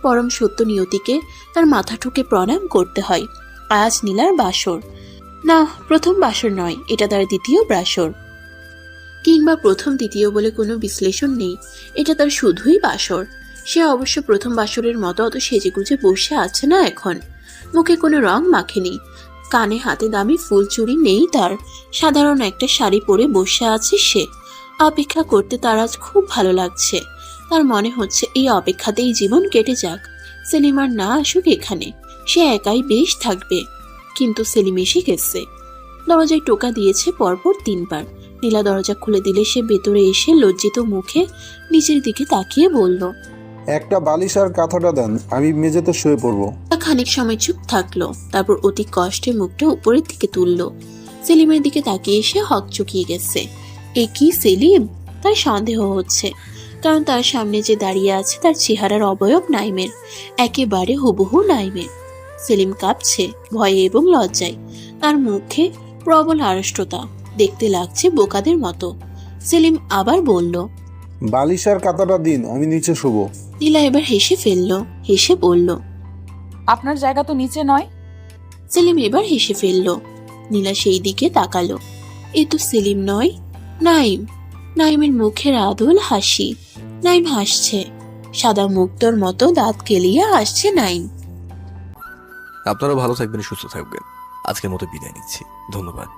পরম সত্য নিয়তিকে তার মাথা ঠুকে প্রণাম করতে হয়। আজ নীলার বাসর না, প্রথম বাসর নয়, এটা তার দ্বিতীয় বাসর। কিংবা প্রথম দ্বিতীয় বলে কোনো বিশ্লেষণ নেই, এটা তার শুধুই বাসর। সে অবশ্য প্রথম বাসরের মতো অত সেজেগুজে বসে আছে না এখন। মুখে কোনো রং মাখেনি, কানে হাতে দামি ফুল চুড়ি নেই তার। সাধারণ একটা শাড়ি পরে বসে আছে সে। অপেক্ষা করতে তার আজ খুব ভালো লাগছে। তার মনে হচ্ছে এই অপেক্ষাতেই জীবন কেটে যাক। সেলিম আর না আসুক এখানে, সে একাই বেশ থাকবে। কিন্তু সেলিম এসে গেছে। দরজায় টোকা দিয়েছে পরপর 3 বার। নীলা দরজা খুলে দিলে সে ভেতরে এসে লজ্জিত মুখে নিচের দিকে তাকিয়ে বলল, একটা বালিশ আর কাঁথাটা দেন, আমি মেঝেতে শুয়ে পড়বো। খানিক সময় চুপ থাকলো, তারপর অতি কষ্টে মুখটা উপরের দিকে তুললো। সেলিমের দিকে তাকিয়ে এসে হকচকিয়ে গেছে। এ কি সেলিম? তার সন্দেহ হচ্ছে, কারণ তার সামনে যে দাঁড়িয়ে আছে তার চেহারার অবয়ব নাইমের, একেবারে হুবহু নাইমের। সেলিম কাঁপছে ভয়ে এবং লজ্জায়। তার মুখে প্রবল আড়ষ্টতা, দেখতে লাগছে বোকাদের মতো। সেলিম আবার বলল, বালিশ আর কাঁথাটা দিন, আমি নিচে শুবো। নীলা এবার হেসে ফেললো, হেসে বলল, আপনার জায়গা তো নিচে নয়। সেলিম এবার হেসে ফেললো। নীলা সেই দিকে তাকালো। এ তো সেলিম নয়, নাইম। নাইমের মুখের আদল হাসি। নাইম হাসছে, সাদা মুক্তোর মতো দাঁত কেলিয়ে হাসছে নাইম। আপনারা ভালো থাকবেন, সুস্থ থাকবেন। আজকের মতো বিদায় নিচ্ছি, ধন্যবাদ।